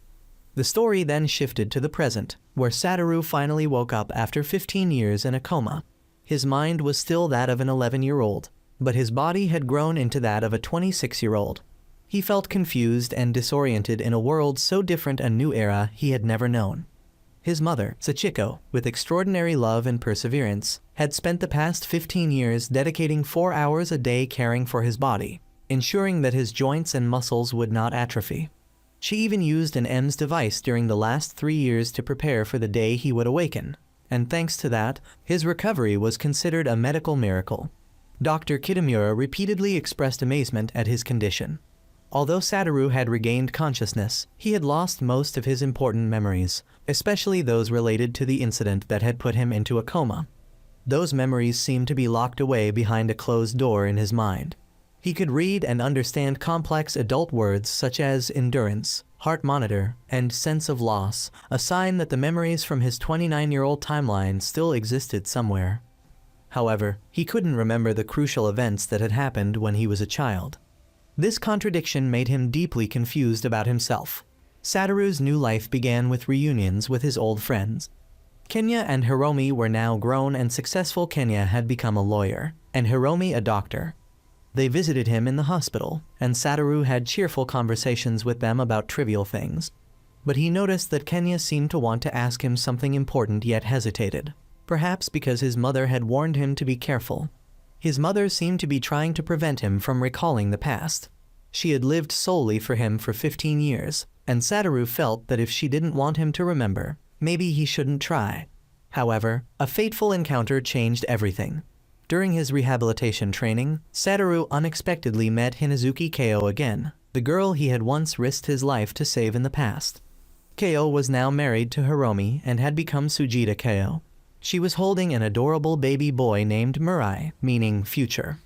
The story then shifted to the present, where Satoru finally woke up after 15 years in a coma. His mind was still that of an 11-year-old, but his body had grown into that of a 26-year-old. He felt confused and disoriented in a world so different, a new era he had never known. His mother, Sachiko, with extraordinary love and perseverance, had spent the past 15 years dedicating 4 hours a day caring for his body, ensuring that his joints and muscles would not atrophy. She even used an EMS device during the last 3 years to prepare for the day he would awaken, and thanks to that, his recovery was considered a medical miracle. Dr. Kitamura repeatedly expressed amazement at his condition. Although Satoru had regained consciousness, he had lost most of his important memories, especially those related to the incident that had put him into a coma. Those memories seemed to be locked away behind a closed door in his mind. He could read and understand complex adult words such as endurance, heart monitor, and sense of loss, a sign that the memories from his 29-year-old timeline still existed somewhere. However, he couldn't remember the crucial events that had happened when he was a child. This contradiction made him deeply confused about himself. Satoru's new life began with reunions with his old friends. Kenya and Hiromi were now grown and successful. Kenya had become a lawyer, and Hiromi a doctor. They visited him in the hospital, and Satoru had cheerful conversations with them about trivial things. But he noticed that Kenya seemed to want to ask him something important yet hesitated, perhaps because his mother had warned him to be careful. His mother seemed to be trying to prevent him from recalling the past. She had lived solely for him for 15 years, and Satoru felt that if she didn't want him to remember, maybe he shouldn't try. However, a fateful encounter changed everything. During his rehabilitation training, Satoru unexpectedly met Hinazuki Keo again, the girl he had once risked his life to save in the past. Keo was now married to Hiromi and had become Sujita Keo. She was holding an adorable baby boy named Mirai, meaning future.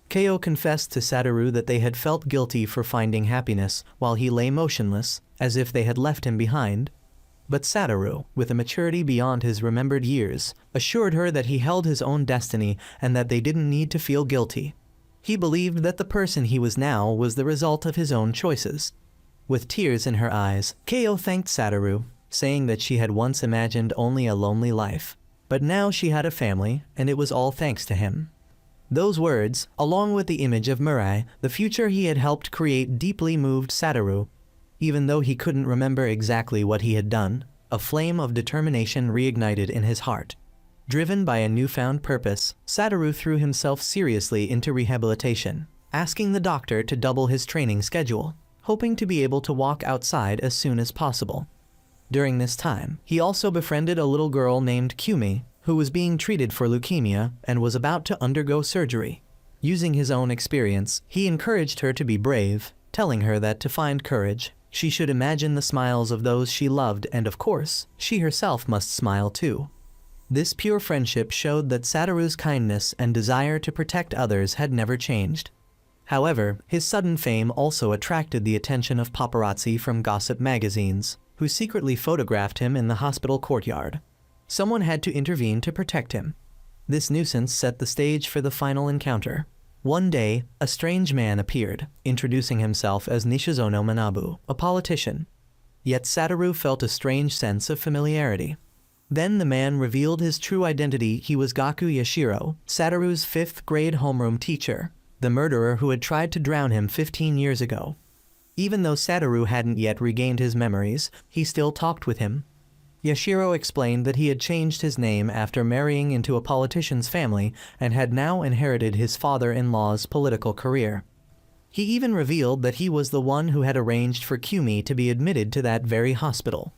Keo confessed to Satoru that they had felt guilty for finding happiness while he lay motionless, as if they had left him behind. But Satoru, with a maturity beyond his remembered years, assured her that he held his own destiny and that they didn't need to feel guilty. He believed that the person he was now was the result of his own choices. With tears in her eyes, Keo thanked Satoru, saying that she had once imagined only a lonely life. But now she had a family, and it was all thanks to him. Those words, along with the image of Mirai, the future he had helped create, deeply moved Satoru. Even though he couldn't remember exactly what he had done, a flame of determination reignited in his heart. Driven by a newfound purpose, Satoru threw himself seriously into rehabilitation, asking the doctor to double his training schedule, hoping to be able to walk outside as soon as possible. During this time, he also befriended a little girl named Kumi, who was being treated for leukemia and was about to undergo surgery. Using his own experience, he encouraged her to be brave, telling her that to find courage, she should imagine the smiles of those she loved, and of course, she herself must smile too. This pure friendship showed that Satoru's kindness and desire to protect others had never changed. However, his sudden fame also attracted the attention of paparazzi from gossip magazines, who secretly photographed him in the hospital courtyard. Someone had to intervene to protect him. This nuisance set the stage for the final encounter. One day, a strange man appeared, introducing himself as Nishizono Manabu, a politician. Yet Satoru felt a strange sense of familiarity. Then the man revealed his true identity. He was Gaku Yashiro, Satoru's 5th grade homeroom teacher, the murderer who had tried to drown him 15 years ago. Even though Satoru hadn't yet regained his memories, he still talked with him. Yashiro explained that he had changed his name after marrying into a politician's family and had now inherited his father-in-law's political career. He even revealed that he was the one who had arranged for Kumi to be admitted to that very hospital.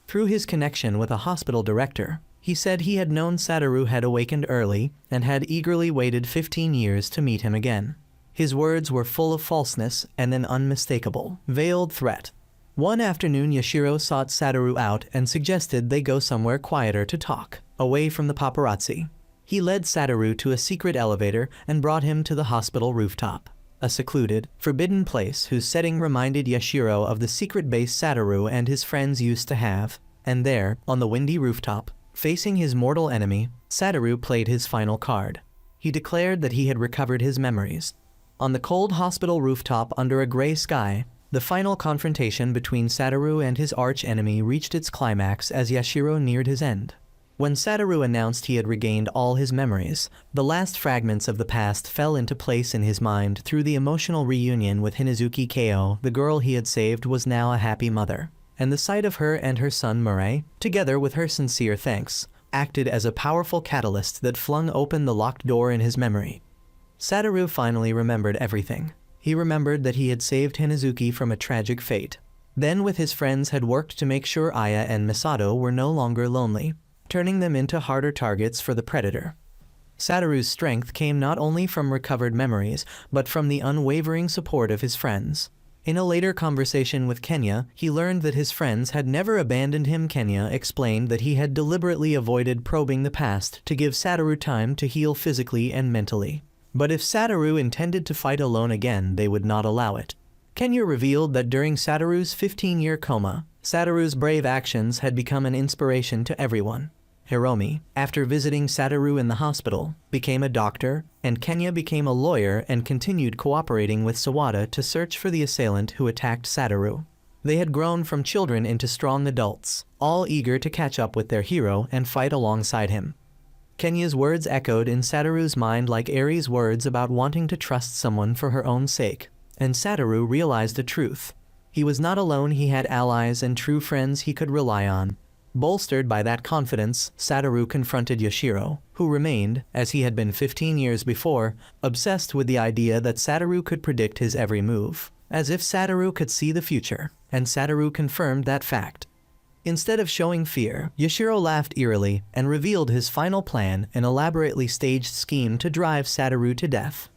Through his connection with a hospital director, he said he had known Satoru had awakened early and had eagerly waited 15 years to meet him again. His words were full of falseness and an unmistakable, veiled threat. One afternoon, Yashiro sought Satoru out and suggested they go somewhere quieter to talk, away from the paparazzi. He led Satoru to a secret elevator and brought him to the hospital rooftop, a secluded, forbidden place whose setting reminded Yashiro of the secret base Satoru and his friends used to have. And there, on the windy rooftop, facing his mortal enemy, Satoru played his final card. he declared that he had recovered his memories. On the cold hospital rooftop under a gray sky, the final confrontation between Satoru and his arch-enemy reached its climax as Yashiro neared his end. When Satoru announced he had regained all his memories, the last fragments of the past fell into place in his mind through the emotional reunion with Hinazuki Keo. The girl he had saved was now a happy mother, and the sight of her and her son Murray, together with her sincere thanks, acted as a powerful catalyst that flung open the locked door in his memory. Satoru finally remembered everything. He remembered that he had saved Hinazuki from a tragic fate. Then with his friends had worked to make sure Aya and Misato were no longer lonely, turning them into harder targets for the predator. Satoru's strength came not only from recovered memories, but from the unwavering support of his friends. In a later conversation with Kenya, he learned that his friends had never abandoned him. Kenya explained that he had deliberately avoided probing the past to give Satoru time to heal physically and mentally. But if Satoru intended to fight alone again, they would not allow it. Kenya revealed that during Satoru's 15-year coma, Satoru's brave actions had become an inspiration to everyone. Hiromi, after visiting Satoru in the hospital, became a doctor, and Kenya became a lawyer and continued cooperating with Sawada to search for the assailant who attacked Satoru. They had grown from children into strong adults, all eager to catch up with their hero and fight alongside him. Kenya's words echoed in Satoru's mind like Eri's words about wanting to trust someone for her own sake, and Satoru realized a truth. He was not alone. He had allies and true friends he could rely on. Bolstered by that confidence, Satoru confronted Yashiro, who remained, as he had been 15 years before, obsessed with the idea that Satoru could predict his every move, as if Satoru could see the future, and Satoru confirmed that fact. Instead of showing fear, Yashiro laughed eerily and revealed his final plan, an elaborately staged scheme to drive Satoru to death.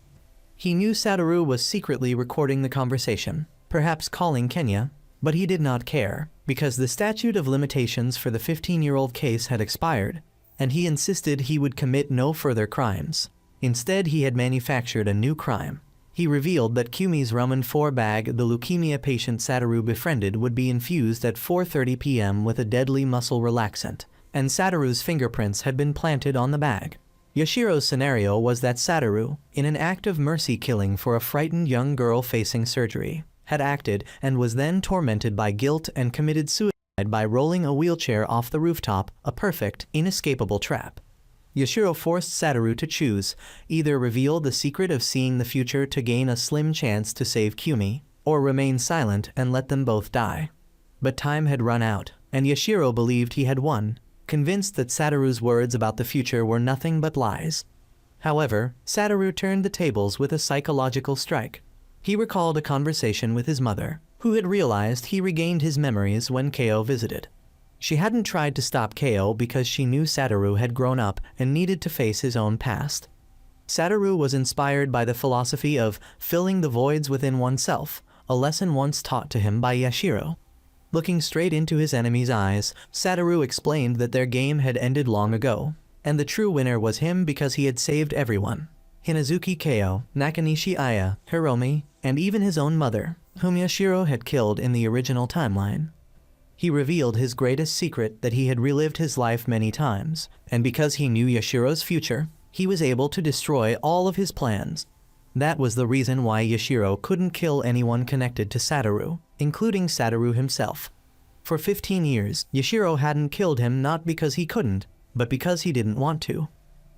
He knew Satoru was secretly recording the conversation, perhaps calling Kenya, but he did not care, because the statute of limitations for the 15-year-old case had expired, and he insisted he would commit no further crimes. Instead, he had manufactured a new crime. He revealed that Kumi's Ramen 4 bag, the leukemia patient Satoru befriended, would be infused at 4:30 p.m. with a deadly muscle relaxant, and Satoru's fingerprints had been planted on the bag. Yashiro's scenario was that Satoru, in an act of mercy killing for a frightened young girl facing surgery, had acted and was then tormented by guilt and committed suicide by rolling a wheelchair off the rooftop, a perfect, inescapable trap. Yashiro forced Satoru to choose, either reveal the secret of seeing the future to gain a slim chance to save Kumi, or remain silent and let them both die. But time had run out, and Yashiro believed he had won, convinced that Satoru's words about the future were nothing but lies. However, Satoru turned the tables with a psychological strike. He recalled a conversation with his mother, who had realized he regained his memories when Keo visited. She hadn't tried to stop Keo because she knew Satoru had grown up and needed to face his own past. Satoru was inspired by the philosophy of filling the voids within oneself, a lesson once taught to him by Yashiro. Looking straight into his enemy's eyes, Satoru explained that their game had ended long ago, and the true winner was him because he had saved everyone. Hinazuki Keo, Nakanishi Aya, Hiromi, and even his own mother, whom Yashiro had killed in the original timeline. He revealed his greatest secret, that he had relived his life many times, and because he knew Yashiro's future, he was able to destroy all of his plans. That was the reason why Yashiro couldn't kill anyone connected to Satoru, including Satoru himself. For 15 years, Yashiro hadn't killed him not because he couldn't, but because he didn't want to.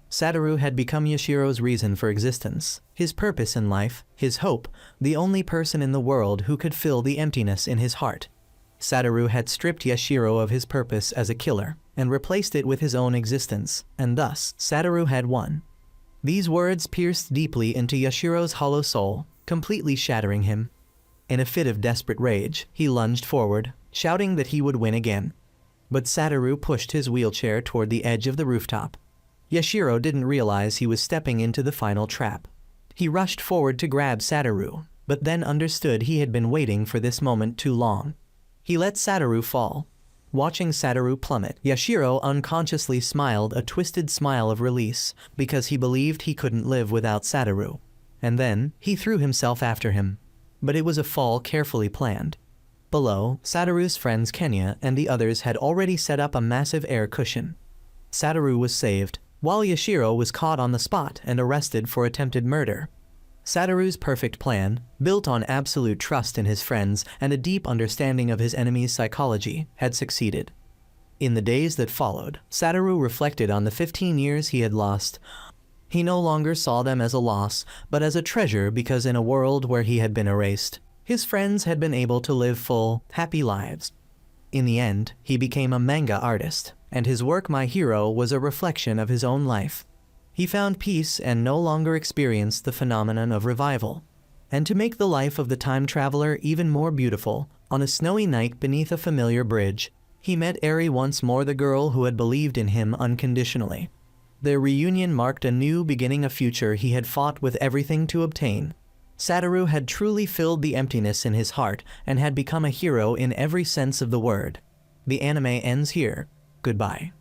Satoru had become Yashiro's reason for existence, his purpose in life, his hope, the only person in the world who could fill the emptiness in his heart. Satoru had stripped Yashiro of his purpose as a killer, and replaced it with his own existence, and thus, Satoru had won. These words pierced deeply into Yashiro's hollow soul, completely shattering him. In a fit of desperate rage, he lunged forward, shouting that he would win again. But Satoru pushed his wheelchair toward the edge of the rooftop. Yashiro didn't realize he was stepping into the final trap. He rushed forward to grab Satoru, but then understood he had been waiting for this moment too long. He let Satoru fall. Watching Satoru plummet, Yashiro unconsciously smiled a twisted smile of release, because he believed he couldn't live without Satoru. And then, he threw himself after him. But it was a fall carefully planned. Below, Satoru's friends Kenya and the others had already set up a massive air cushion. Satoru was saved, while Yashiro was caught on the spot and arrested for attempted murder. Satoru's perfect plan, built on absolute trust in his friends and a deep understanding of his enemy's psychology, had succeeded. In the days that followed, Satoru reflected on the 15 years he had lost. He no longer saw them as a loss, but as a treasure, because in a world where he had been erased, his friends had been able to live full, happy lives. In the end, he became a manga artist, and his work My Hero was a reflection of his own life. He found peace and no longer experienced the phenomenon of revival. And to make the life of the time traveler even more beautiful, on a snowy night beneath a familiar bridge, he met Eri once more, the girl who had believed in him unconditionally. Their reunion marked a new beginning, a future he had fought with everything to obtain. Satoru had truly filled the emptiness in his heart and had become a hero in every sense of the word. The anime ends here. Goodbye.